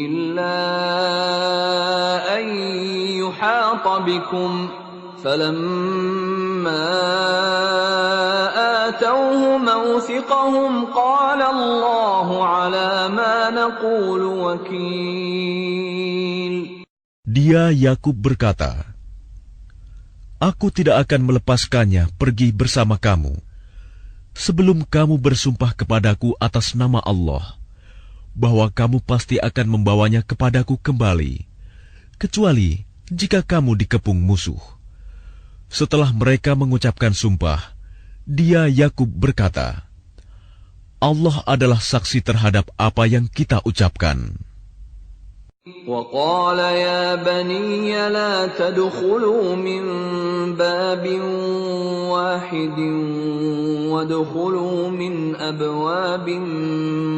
إلا أن يحاط بكم فلما آتوه موثقهم قال الله على ما نقول وكيل. Dia Yakub berkata, aku tidak akan melepaskannya pergi bersama kamu sebelum kamu bersumpah kepadaku atas nama Allah bahwa kamu pasti akan membawanya kepadaku kembali, kecuali jika kamu dikepung musuh. Setelah mereka mengucapkan sumpah, dia Yakub berkata, Allah adalah saksi terhadap apa yang kita ucapkan. وقال يا بني لا تدخلوا من باب واحد وادخلوا من أبواب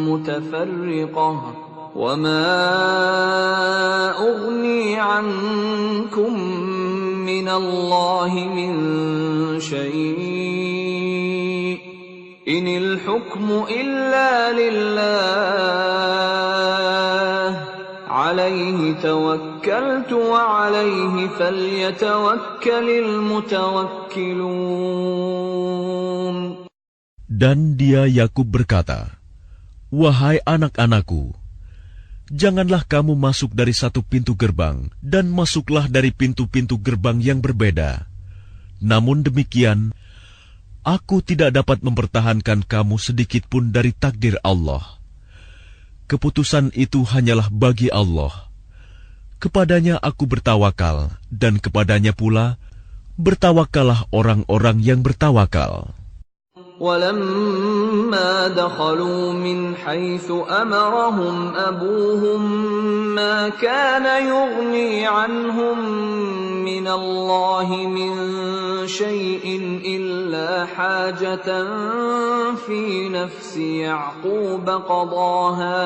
متفرقة وما أغني عنكم من الله من شيء إن الحكم إلا لله عليه توكلت وعليه فليتوكل المتوكلون. Dan dia Yakub berkata, wahai anak-anakku, janganlah kamu masuk dari satu pintu gerbang dan masuklah dari pintu-pintu gerbang yang berbeda. Namun demikian, aku tidak dapat mempertahankan kamu sedikit pun dari takdir Allah. Keputusan itu hanyalah bagi Allah. Kepadanya aku bertawakal, dan kepadanya pula bertawakallah orang-orang yang bertawakal. وَلَمَّا دَخَلُوا مِنْ حَيْثُ أَمَرَهُمْ أَبُوهُمْ مَا كَانَ يُغْنِي عَنْهُمْ مِنَ اللَّهِ مِنْ شَيْءٍ إِلَّا حَاجَةً فِي نَفْسِ يَعْقُوبَ قَضَاهَا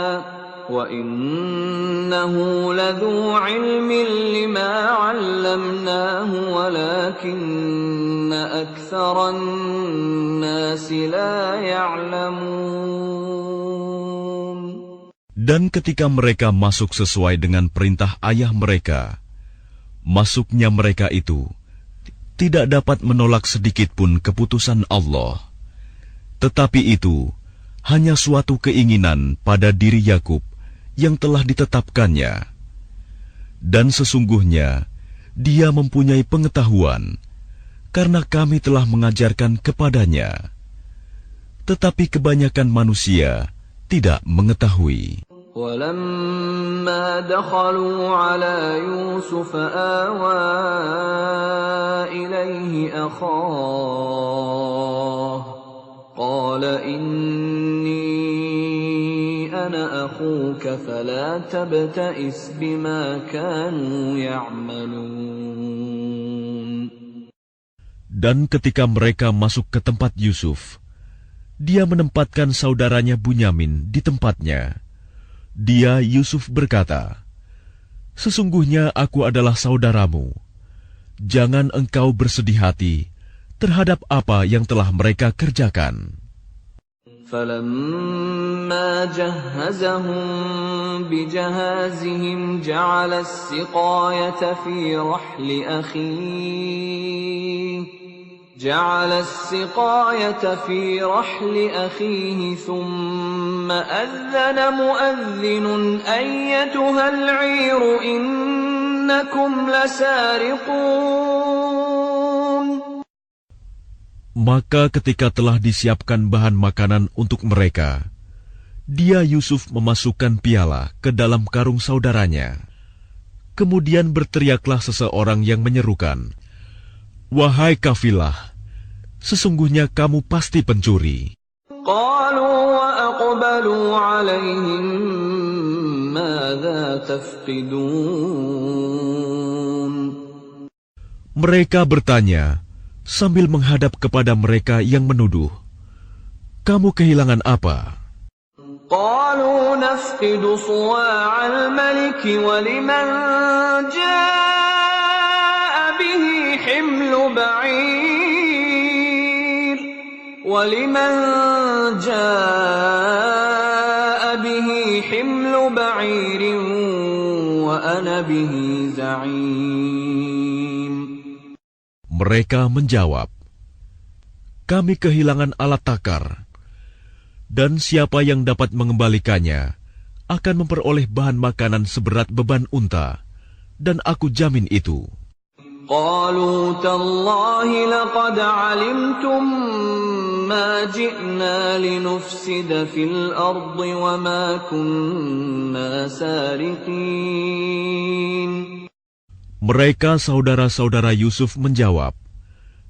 وَإِنَّهُ لَذُو عِلْمٍ لِمَا عَلَّمْنَاهُ وَلَكِنَّ أَكْثَرَ النَّاسِ لَا يَعْلَمُونَ. Dan ketika mereka masuk sesuai dengan perintah ayah mereka, masuknya mereka itu tidak dapat menolak sedikit pun keputusan Allah. Tetapi itu hanya suatu keinginan pada diri Yakub yang telah ditetapkannya. Dan sesungguhnya dia mempunyai pengetahuan, karena kami telah mengajarkan kepadanya. Tetapi kebanyakan manusia tidak mengetahui. ولما دخلوا على يوسف آوى إليه أخاه قال إني أنا أخوك فلا تبتئس بما كانوا يعملون. Dan ketika mereka masuk ke tempat Yusuf, dia menempatkan saudaranya Bunyamin di tempatnya. Dia, Yusuf, berkata, "Sesungguhnya aku adalah saudaramu. Jangan engkau bersedih hati terhadap apa yang telah mereka kerjakan." فَلَمَّا جَهَّزَهُم بِجَهَازِهِمْ جَعَلَ السِّقَايَةَ فِي رَحْلِ أَخِيهِ ثُمَّ أَذَّنَ مُؤَذِّنٌ أَيَّتُهَا الْعِيرُ إِنَّكُمْ لَسَارِقُونَ. Maka ketika telah disiapkan bahan makanan untuk mereka, dia Yusuf memasukkan piala ke dalam karung saudaranya. Kemudian berteriaklah seseorang yang menyerukan, "Wahai kafilah, sesungguhnya kamu pasti pencuri." قالوا وأقبلوا عليهم ماذا تفقدون. Mereka bertanya sambil menghadap kepada mereka yang menuduh, "Kamu kehilangan apa?" قالوا نفقد صواع الملك ولمن جاء به حمل بعير وأنا به زعيم. Mereka menjawab, "Kami kehilangan alat takar, dan siapa yang dapat mengembalikannya akan memperoleh bahan makanan seberat beban unta, dan aku jamin itu." قالوا تالله لقد علمتم ما جئنا لنفسد في الأرض وما كنا سارقين. Mereka saudara-saudara Yusuf menjawab,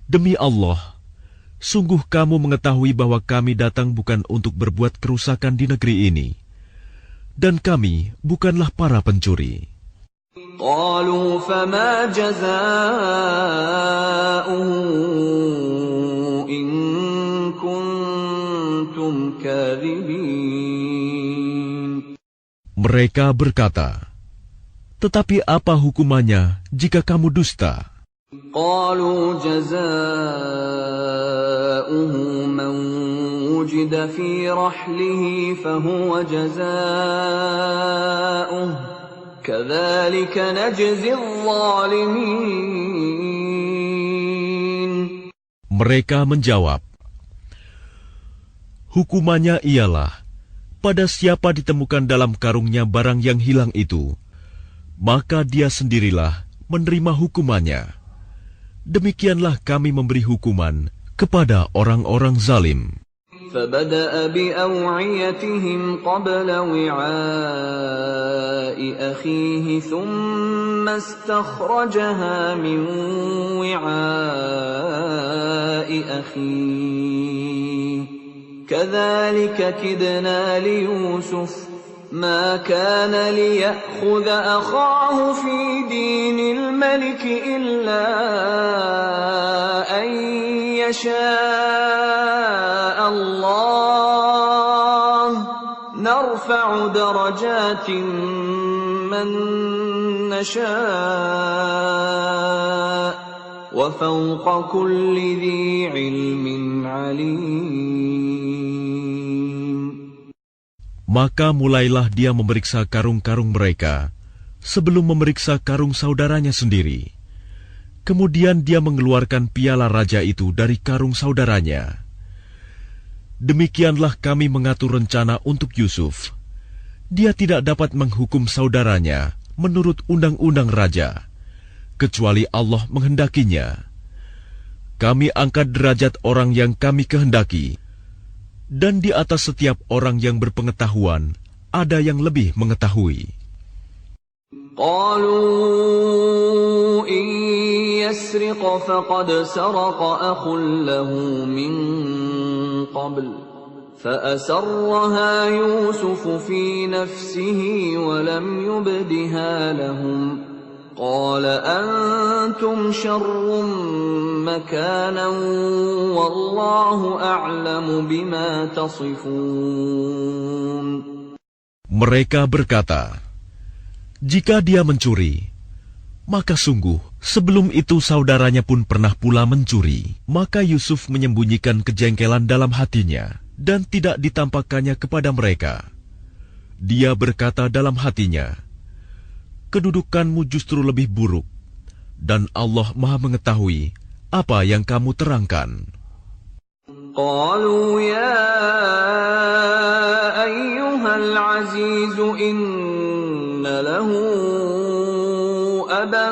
"Demi Allah, sungguh kamu mengetahui bahwa kami datang bukan untuk berbuat kerusakan di negeri ini, dan kami bukanlah para pencuri." قالوا فما جزاؤه إن كنتم كاذبين. Mereka berkata, "Tetapi apa hukumannya jika kamu dusta?" قالوا جزاؤه من وجد في رحله فهو جزاؤه كذلك نجزي الظالمين. Mereka menjawab, "Hukumannya ialah pada siapa ditemukan dalam karungnya barang yang hilang itu, maka dia sendirilah menerima hukumannya. Demikianlah kami memberi hukuman kepada orang-orang zalim." فبدأ بأوعيتهم قبل وعاء أخيه ثم استخرجها من وعاء أخيه كذلك كدنا ليوسف ما كان ليأخذ أخاه في دين الملك إلا أن يشاء الله نرفع درجات من نشاء وفوق كل ذي علم عليم. Maka mulailah dia memeriksa karung-karung mereka sebelum memeriksa karung saudaranya sendiri. Kemudian dia mengeluarkan piala raja itu dari karung saudaranya. Demikianlah kami mengatur rencana untuk Yusuf. Dia tidak dapat menghukum saudaranya menurut undang-undang raja, kecuali Allah menghendakinya. Kami angkat derajat orang yang kami kehendaki, dan di atas setiap orang yang berpengetahuan ada yang lebih mengetahui. قالوا إن يسرق فقد سرق أخ له من قبل فأسرها يوسف في نفسه ولم يبدها لهم قال أنتم شر مكانا والله أعلم بما تصفون. Mereka berkata, jika dia mencuri, maka sungguh sebelum itu saudaranya pun pernah pula mencuri. Maka Yusuf menyembunyikan kejengkelan dalam hatinya dan tidak ditampakkannya kepada mereka. Dia berkata dalam hatinya, kedudukanmu justru lebih buruk, dan Allah Maha mengetahui apa yang kamu terangkan. قالوا يا أيها العزيز إن له أبا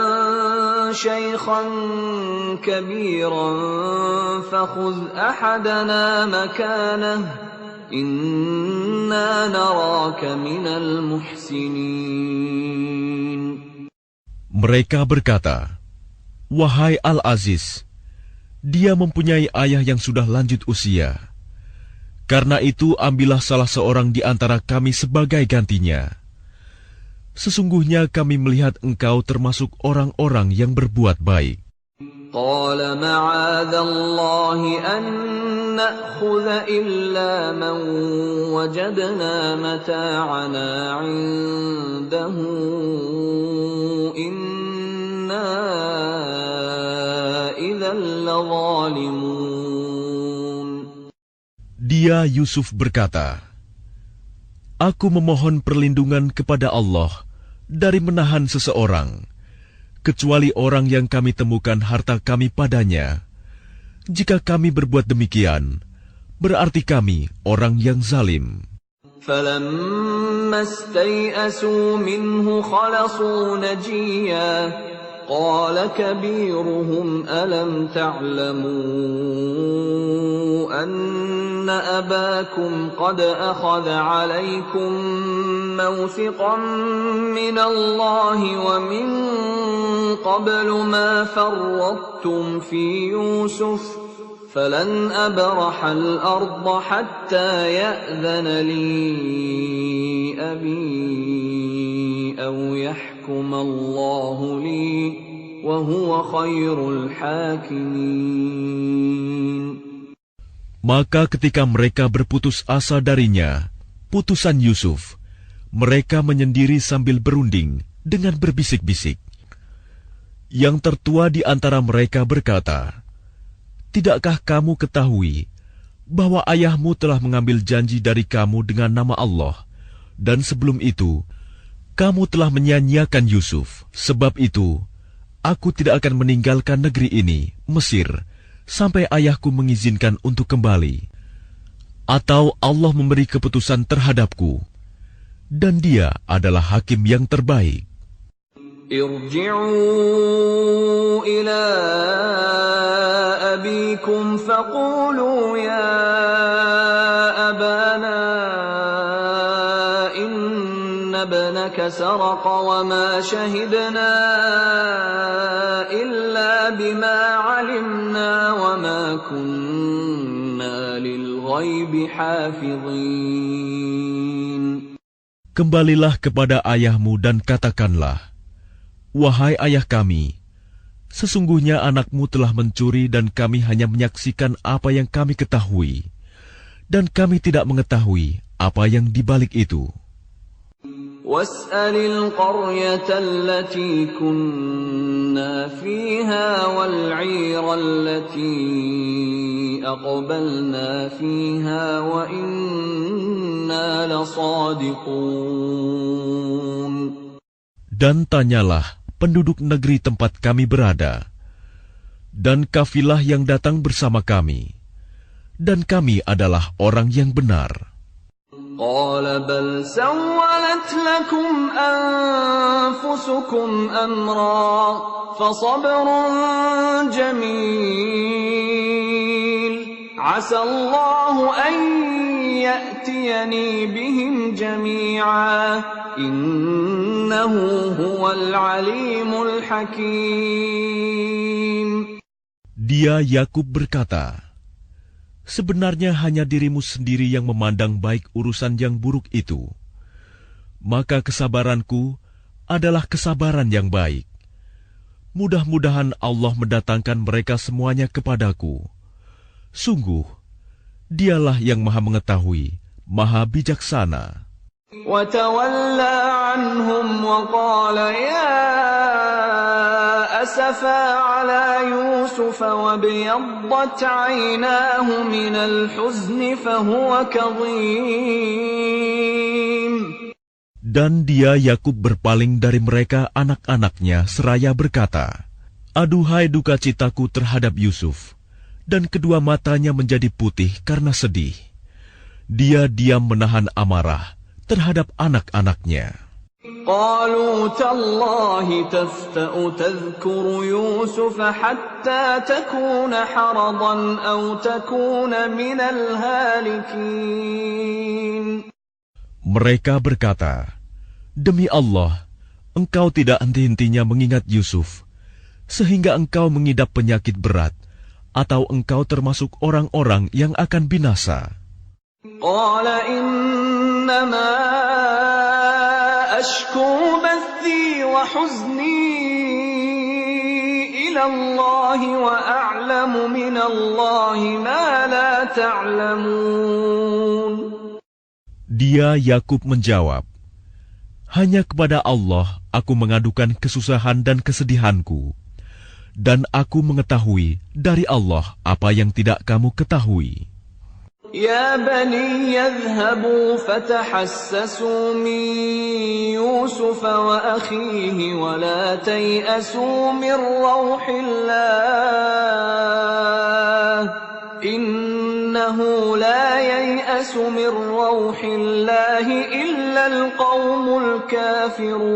شيخا كبيرا فخذ أحدنا مكانه إنا نراك من المحسنين. Mereka berkata, wahai Al-Aziz, dia mempunyai ayah yang sudah lanjut usia. Karena itu ambillah salah seorang di antara kami sebagai gantinya. Sesungguhnya kami melihat engkau termasuk orang-orang yang berbuat baik. قال معاذ الله أن نأخذ إلا من وجدنا متاعنا عنده إنا إذا لظالمون. Dia Yusuf berkata, aku memohon perlindungan kepada Allah dari menahan seseorang, kecuali orang yang kami temukan harta kami padanya. Jika kami berbuat demikian, berarti kami orang yang zalim. فَلَمَّا اسْتَيْأَسُوا مِنْهُ خَلَصُوا نَجِيًّا قَالَ كَبِيرُهُمْ أَلَمْ تَعْلَمُوا أَنَّ أَبَاكُمْ قَدْ أَخَذَ عَلَيْكُمْ مَوْثِقًا مِنَ اللَّهِ وَمِنْ قَبْلُ مَا فَرَّطتُمْ فِي يُوسُفَ فَلَنْ أَبْرَحَ الْأَرْضَ حَتَّى يَأْذَنَ لِي أَبِي أَوْ يَحْكُمَ اللَّهُ لِي وَهُوَ خَيْرُ الْحَاكِمِينَ. Maka ketika mereka berputus asa darinya, putusan Yusuf, mereka menyendiri sambil berunding dengan berbisik-bisik. Yang tertua di antara mereka berkata, tidakkah kamu ketahui bahwa ayahmu telah mengambil janji dari kamu dengan nama Allah, dan sebelum itu, kamu telah menyia-nyiakan Yusuf. Sebab itu, aku tidak akan meninggalkan negeri ini, Mesir, sampai ayahku mengizinkan untuk kembali. Atau Allah memberi keputusan terhadapku, dan dia adalah hakim yang terbaik. ارجعوا إلى أبيكم فقولوا يا أبانا إن ابنك سرق وما شهدنا إلا بما علمنا وما كنا للغيب حافظين. Kembalilah kepada ayahmu dan katakanlah, wahai ayah kami, sesungguhnya anakmu telah mencuri dan kami hanya menyaksikan apa yang kami ketahui, dan kami tidak mengetahui apa yang dibalik itu. وَاسْأَلِ الْقَرْيَةَ الَّتِي كُنَّا فِيهَا وَالْعِيرَ الَّتِي أَقْبَلْنَا فِيهَا وَإِنَّا لَصَادِقُونَ. Dan tanyalah penduduk negeri tempat kami berada, dan kafilah yang datang bersama kami, dan kami adalah orang yang benar. قَالَ بَلْ سَوَّلَتْ لَكُمْ أَنفُسُكُمْ أَمْرًا فَصَبْرٌ جَمِيلٌ عَسَى اللَّهُ أَن يَأْتِيَنِي يأتيني بهم جميعا إنه هو العليم الحكيم. Dia Yakub berkata, sebenarnya hanya dirimu sendiri yang memandang baik urusan yang buruk itu. Maka kesabaranku adalah kesabaran yang baik. Mudah-mudahan Allah mendatangkan mereka semuanya kepadaku. Sungguh, Dialah yang Maha Mengetahui, Maha Bijaksana. وتولى عنهم وقال يا أسفا على يوسف وابيضت عيناه من الحزن فهو كظيم. Dan dia Yakub berpaling dari mereka anak-anaknya seraya berkata, aduhai duka citaku terhadap Yusuf, dan kedua matanya menjadi putih karena sedih. Dia diam menahan amarah terhadap anak-anaknya. قالوا تالله تفتأ تذكر يوسف حتى تكون حرضا أو تكون من الهالكين. Mereka berkata, demi Allah, engkau tidak henti-hentinya mengingat Yusuf, sehingga engkau mengidap penyakit berat, atau engkau termasuk orang-orang yang akan binasa. قال إنما أشكو بثي وحزني إلى الله وأعلم من الله ما لا تعلمون. Dia Yakub menjawab, hanya kepada Allah aku mengadukan kesusahan dan kesedihanku, dan aku mengetahui dari Allah apa yang tidak kamu ketahui. يا بني يذهبوا فتحسسوا من يوسف وأخيه ولا تيأسوا من روح الله إنه لا ييأس من روح الله إلا القوم الكافرون.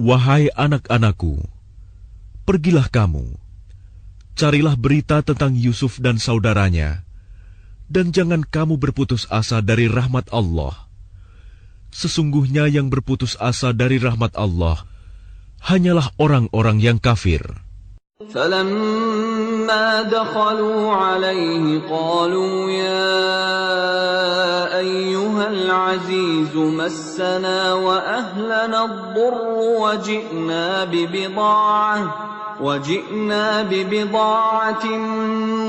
Wahai anak-anakku, pergilah kamu, carilah berita tentang Yusuf dan saudaranya, dan jangan kamu berputus asa dari rahmat Allah. Sesungguhnya yang berputus asa dari rahmat Allah hanyalah orang-orang yang kafir. فلما دخلوا عليه قالوا يا أيها العزيز مسنا وأهلنا الضر وجئنا ببضاعة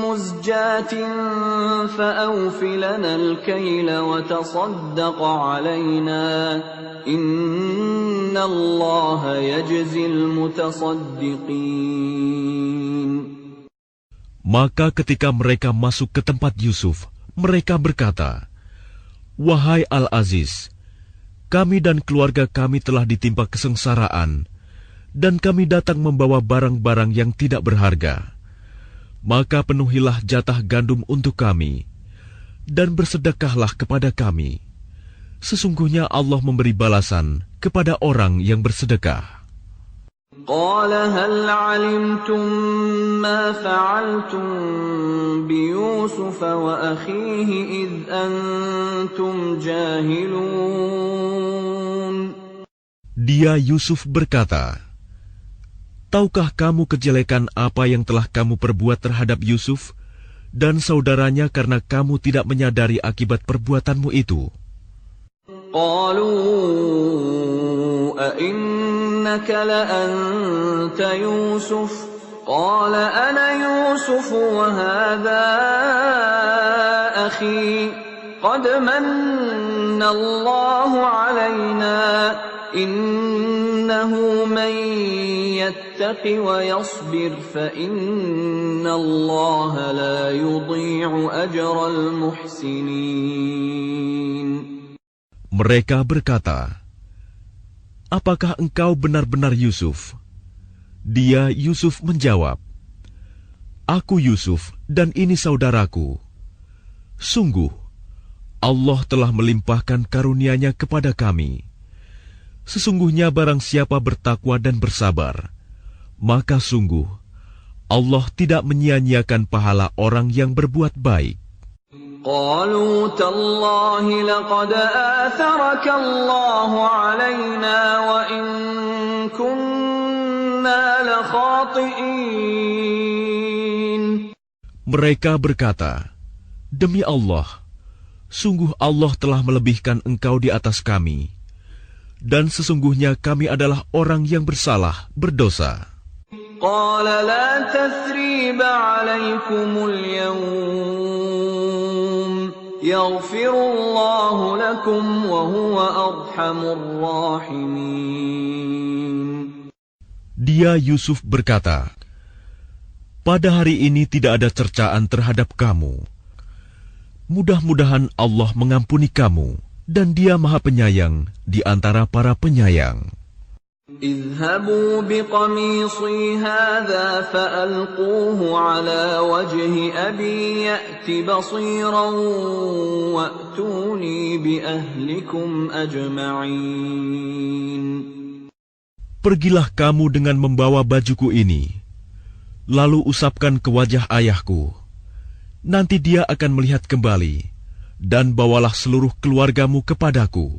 مزجاة فأوف لنا الكيل وتصدق علينا إن الله يجزي المتصدقين. Maka ketika mereka masuk ke tempat Yusuf, mereka berkata, wahai Al-Aziz, kami dan keluarga kami telah ditimpa kesengsaraan, dan kami datang membawa barang-barang yang tidak berharga. Maka penuhilah jatah gandum untuk kami, dan bersedekahlah kepada kami. Sesungguhnya Allah memberi balasan kepada orang yang bersedekah. قال هل علمتم ما فعلتم بيوسف وأخيه إذ أنتم جاهلون. Dia Yusuf berkata, tahukah kamu kejelekan apa yang telah kamu perbuat terhadap Yusuf dan saudaranya karena kamu tidak menyadari akibat perbuatanmu itu? قالوا أئنك لأنت يوسف قال أنا يوسف وهذا أخي قد من الله علينا إنه من يتق ويصبر فإن الله لا يضيع أجر المحسنين. Mereka berkata, apakah engkau benar-benar Yusuf? Dia Yusuf menjawab, aku Yusuf dan ini saudaraku. Sungguh, Allah telah melimpahkan karunia-Nya kepada kami. Sesungguhnya barang siapa bertakwa dan bersabar, maka sungguh Allah tidak menyia-nyiakan pahala orang yang berbuat baik. قالوا تالله لقد آثرك الله علينا وإن كنا لخاطئين. Mereka berkata, "Demi Allah, sungguh Allah telah melebihkan engkau di atas kami, dan sesungguhnya kami adalah orang yang bersalah, berdosa." قال لا تثريب عليكم اليوم يغفر الله لكم وهو أرحم الراحمين. Dia Yusuf berkata, "Pada hari ini tidak ada cercaan terhadap kamu. Mudah-mudahan Allah mengampuni kamu, dan Dia Maha Penyayang di antara para penyayang." اذهبوا بقميصي هذا فألقوه على وجه أبي يأت بصيرا وأتوني بأهلكم أجمعين. Pergilah kamu dengan membawa bajuku ini, lalu usapkan ke wajah ayahku. Nanti dia akan melihat kembali, dan bawalah seluruh keluargamu kepadaku.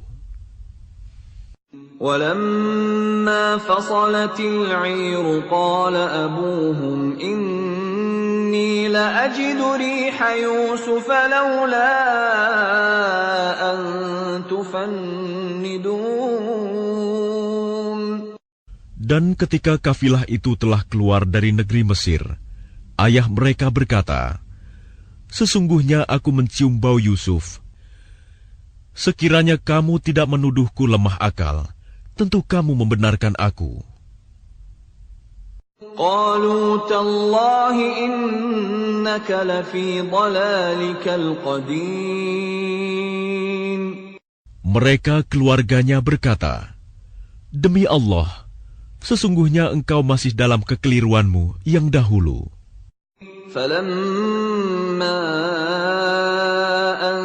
ولما فصلت العير قال أبوهم إني لأجد ريح يوسف لولا أن تفندون. Dan ketika kafilah itu telah keluar dari negeri Mesir, ayah mereka berkata, "Sesungguhnya aku mencium bau Yusuf. Sekiranya kamu tidak menuduhku lemah akal, tentu kamu membenarkan aku." قالوا تالله إنك لفي ضلالك القديم. Mereka keluarganya berkata, "Demi Allah, sesungguhnya engkau masih dalam kekeliruanmu yang dahulu." فلما أن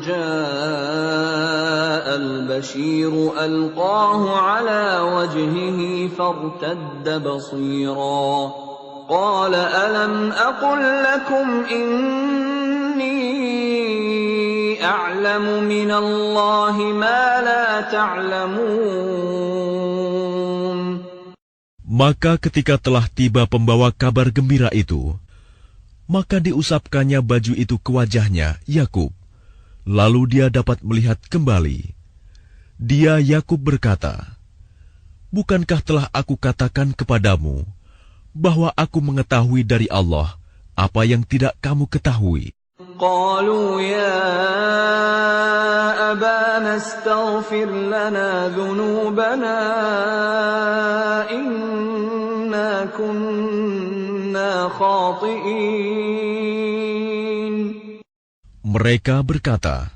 جاء البشير ألقاه على وجهه فارتد بصيرا قال ألم أقل لكم إني أعلم من الله ما لا تعلمون. Maka ketika telah tiba pembawa kabar gembira itu, maka diusapkannya baju itu ke wajahnya, Yakub. Lalu dia dapat melihat kembali. Dia Yakub berkata, "Bukankah telah aku katakan kepadamu bahwa aku mengetahui dari Allah apa yang tidak kamu ketahui?" قالوا يا أبانا استغفر لنا ذنوبنا إنا كنا خاطئين. Mereka berkata,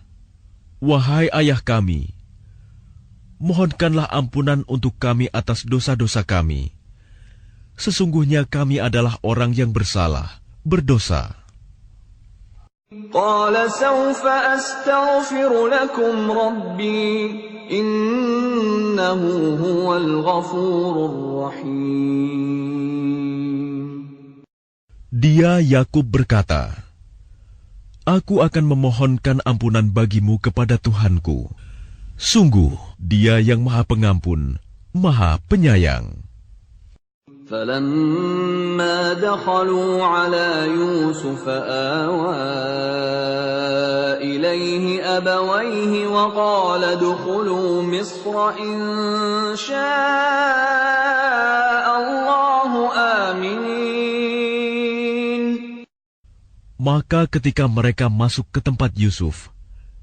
"Wahai ayah kami, mohonkanlah ampunan untuk kami atas dosa-dosa kami. Sesungguhnya kami adalah orang yang bersalah, berdosa." قال سوف أستغفر لكم ربي إنه هو الغفور الرحيم. Dia Yakub berkata, "Aku akan memohonkan ampunan bagimu kepada Tuhanku. Sungguh, Dia yang Maha Pengampun, Maha Penyayang." فلما دخلوا على يوسف آوى إليه أبويه وقال ادخلوا مصر إن شاء الله آمنين. Maka ketika mereka masuk ke tempat Yusuf,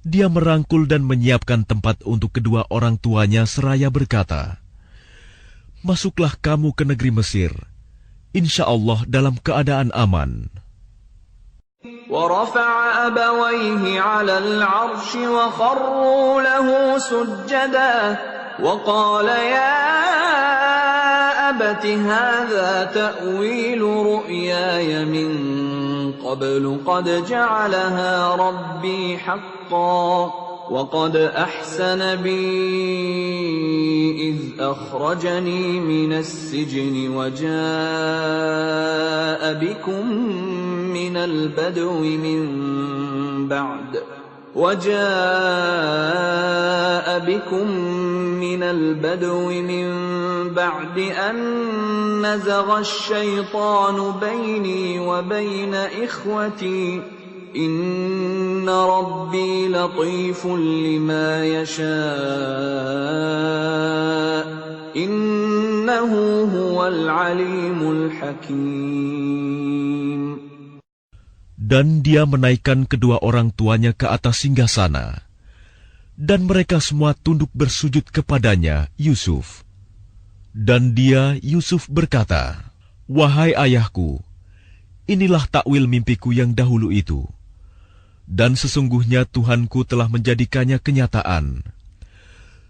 dia merangkul dan menyiapkan tempat untuk kedua orang tuanya seraya berkata, "Masuklah kamu ke negeri Mesir, insya Allah dalam keadaan aman." ورفع أبويه على العرش وخروا له سجدا وقال يا أبت هذا تأويل رؤياي من قبل قد جعلها ربي حقا وقد أحسن بي إذ أخرجني من السجن وجاء بكم من البدو من بعد وجاء بكم من البدو من بعد أن نزغ الشيطان بيني وبين إخوتي إن ربي لطيف لما يشاء إنه هو العليم الحكيم. Dan dia menaikkan kedua orang tuanya ke atas singgasana, dan mereka semua tunduk bersujud kepadanya, Yusuf. Dan dia, Yusuf, berkata, "Wahai ayahku, inilah takwil mimpiku yang dahulu itu. Dan sesungguhnya Tuhanku telah menjadikannya kenyataan.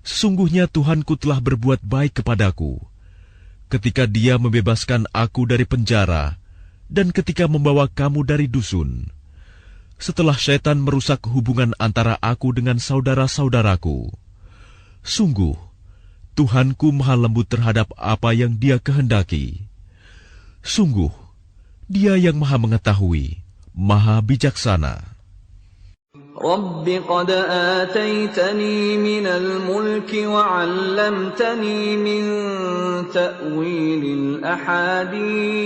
Sesungguhnya Tuhanku telah berbuat baik kepadaku, ketika Dia membebaskan aku dari penjara, dan ketika membawa kamu dari dusun, setelah syaitan merusak hubungan antara aku dengan saudara-saudaraku. Sungguh, Tuhanku maha lembut terhadap apa yang Dia kehendaki. Sungguh, Dia yang maha mengetahui, maha bijaksana." رب قد آتيتني من الملك وعلمتني من تأويل الأحاديث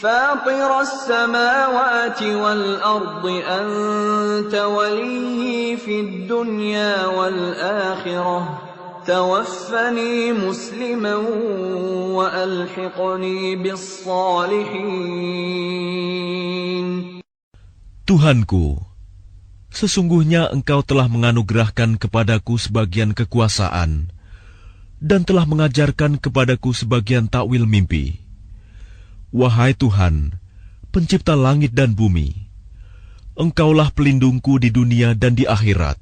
فاطر السماوات والأرض أنت ولي في الدنيا والآخرة توفني مسلما وألحقني بالصالحين. Tuhanku, sesungguhnya Engkau telah menganugerahkan kepadaku sebagian kekuasaan dan telah mengajarkan kepadaku sebagian takwil mimpi. Wahai Tuhan, pencipta langit dan bumi, Engkaulah pelindungku di dunia dan di akhirat.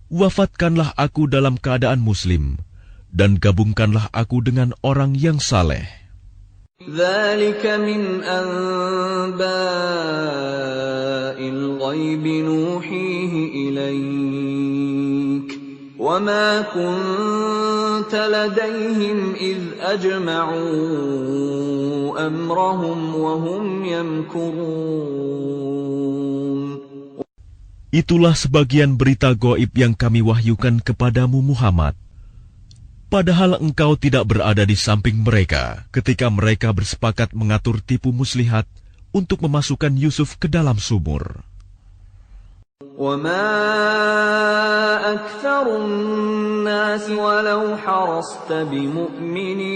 Wafatkanlah aku dalam keadaan muslim, dan gabungkanlah aku dengan orang yang saleh. ذلك من أنباء الغيب نوحيه إليك وما كنت لديهم إذ أجمعوا أمرهم وهم يمكرون. Itulah sebagian berita gaib yang kami wahyukan kepadamu Muhammad. Padahal engkau tidak berada di samping mereka ketika mereka bersepakat mengatur tipu muslihat untuk memasukkan Yusuf ke dalam sumur. وَمَا أَكْثَرُ النَّاسِ وَلَوْ حَرَصْتَ بِمُؤْمِنِينَ.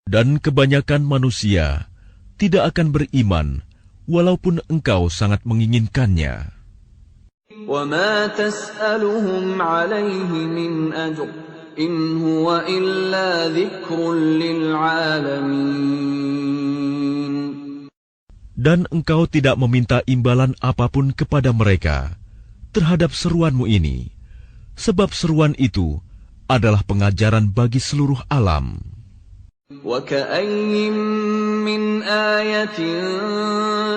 Dan kebanyakan manusia tidak akan beriman walaupun engkau sangat menginginkannya. وَمَا تَسْأَلُهُمْ عَلَيْهِ مِنْ أَجْرٍ إِنْ هُوَ إِلَّا ذِكْرٌ لِلْعَالَمِينَ. Dan engkau tidak meminta imbalan apapun kepada mereka terhadap seruanmu ini, sebab seruan itu adalah pengajaran bagi seluruh alam. وَكَأَيِّن مِّنْ آيَةٍ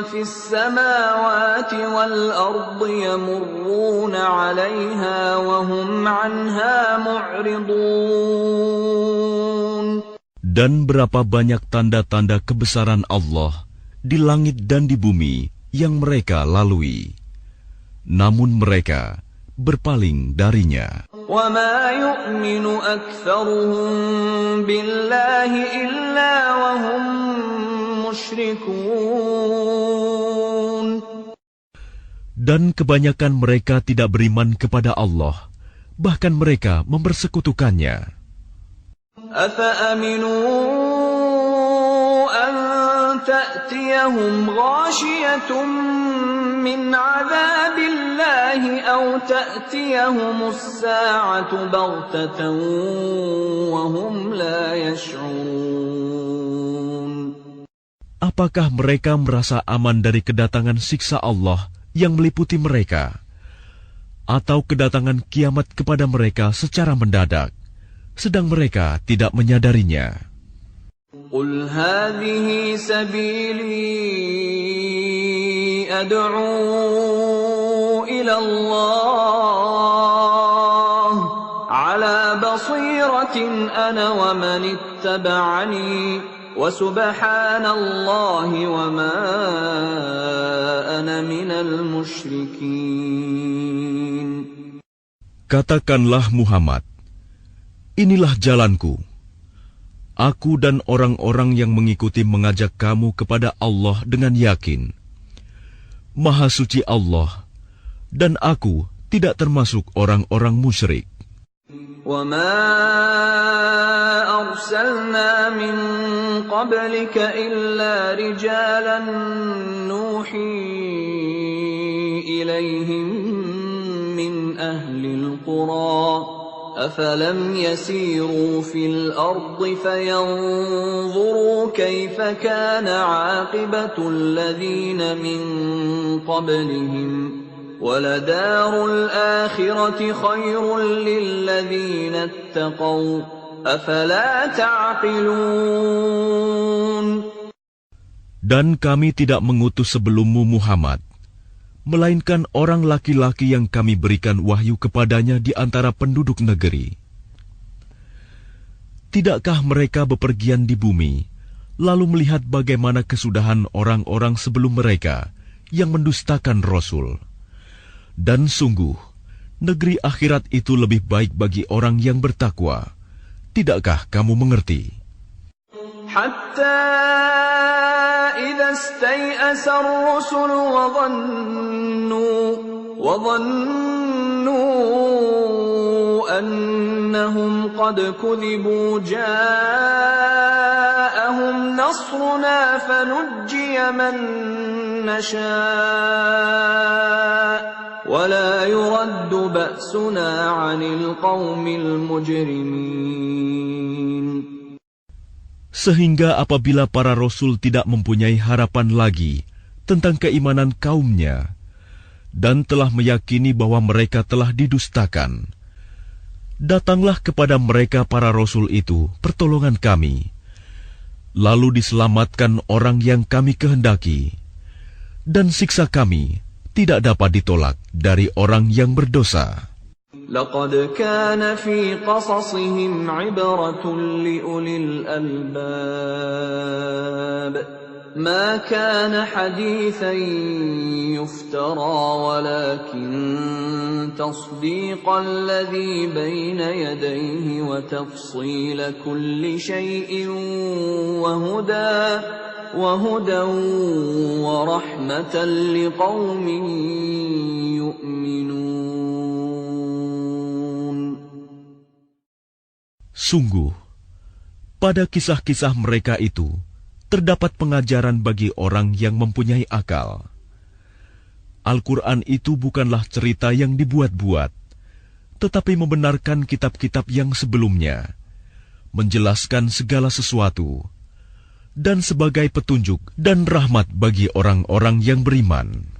فِي السَّمَاوَاتِ وَالْأَرْضِ يَمُرُّونَ عَلَيْهَا وَهُمْ عَنْهَا مُعْرِضُونَ. Dan berapa banyak tanda-tanda kebesaran Allah di langit dan di bumi yang mereka lalui, namun mereka berpaling darinya. وَمَا يُؤْمِنُ أَكْثَرُهُم بِاللَّهِ إِلَّا وَهُم مُشْرِكُونَ. Dan kebanyakan mereka tidak beriman kepada Allah, bahkan mereka mempersekutukannya. أَفَأَمِنُوا أَن تَأْتِيَهُمْ غَاشِيَةٌ مِّنْ عَذَابِ اللَّهِ أَوْ تَأْتِيَهُمُ السَّاعَةُ بَغْتَةً وَهُمْ لَا يَشْعُرُونَ. Apakah mereka merasa aman dari kedatangan siksa Allah yang meliputi mereka, atau kedatangan kiamat kepada mereka secara mendadak, sedang mereka tidak menyadarinya? قُلْ هَٰذِهِ سَبِيلِي أَدْعُو إِلَى اللَّهِ عَلَىٰ بَصِيرَةٍ أَنَا وَمَنِ اتَّبَعَنِي wa subhanallahi wa ma ana minal musyrikin. Katakanlah Muhammad, inilah jalanku. Aku dan orang-orang yang mengikuti mengajak kamu kepada Allah dengan yakin. Maha suci Allah, dan aku tidak termasuk orang-orang musyrik. وَمَا أَرْسَلْنَا مِن قَبْلِكَ إِلَّا رِجَالًا نُوحِي إِلَيْهِم مِّنْ أَهْلِ الْقُرَىٰ أَفَلَمْ يَسِيرُوا فِي الْأَرْضِ فَيَنظُرُوا كَيْفَ كَانَ عَاقِبَةُ الَّذِينَ مِن قَبْلِهِمْ وَلَدَارُ الْآخِرَةِ خَيْرٌ لِّلَّذِينَ اتَّقَوْا أَفَلَا تَعْقِلُونَ. Dan kami tidak mengutus sebelummu Muhammad, melainkan orang laki-laki yang kami berikan wahyu kepadanya di antara penduduk negeri. Tidakkah mereka bepergian di bumi, lalu melihat bagaimana kesudahan orang-orang sebelum mereka yang mendustakan Rasul? Dan sungguh, negeri akhirat itu lebih baik bagi orang yang bertakwa. Tidakkah kamu mengerti? Hatta idza istay'asa ar-rusul wa dhannu annahum qad kudhibu ja'ahum nasruna fanujjiya man nasha' وَلَا يُرَدُّ بَأْسُنَا عَنِ الْقَوْمِ الْمُجْرِمِينَ. Sehingga apabila para rasul tidak mempunyai harapan lagi tentang keimanan kaumnya dan telah meyakini bahwa mereka telah didustakan, datanglah kepada mereka para rasul itu pertolongan kami, lalu diselamatkan orang yang kami kehendaki, dan siksa kami tidak dapat ditolak dari orang yang berdosa. لقد كان في قصصهم عبرة لأولي الألباب ما كان حديثا يفترى ولكن تصديق الذي بين يديه وتفصيل كل شيء وهدى ورحمة لقوم يؤمنون. Sungguh, pada kisah-kisah mereka itu terdapat pengajaran bagi orang yang mempunyai akal. Al-Quran itu bukanlah cerita yang dibuat-buat, tetapi membenarkan kitab-kitab yang sebelumnya, menjelaskan segala sesuatu, dan sebagai petunjuk dan rahmat bagi orang-orang yang beriman.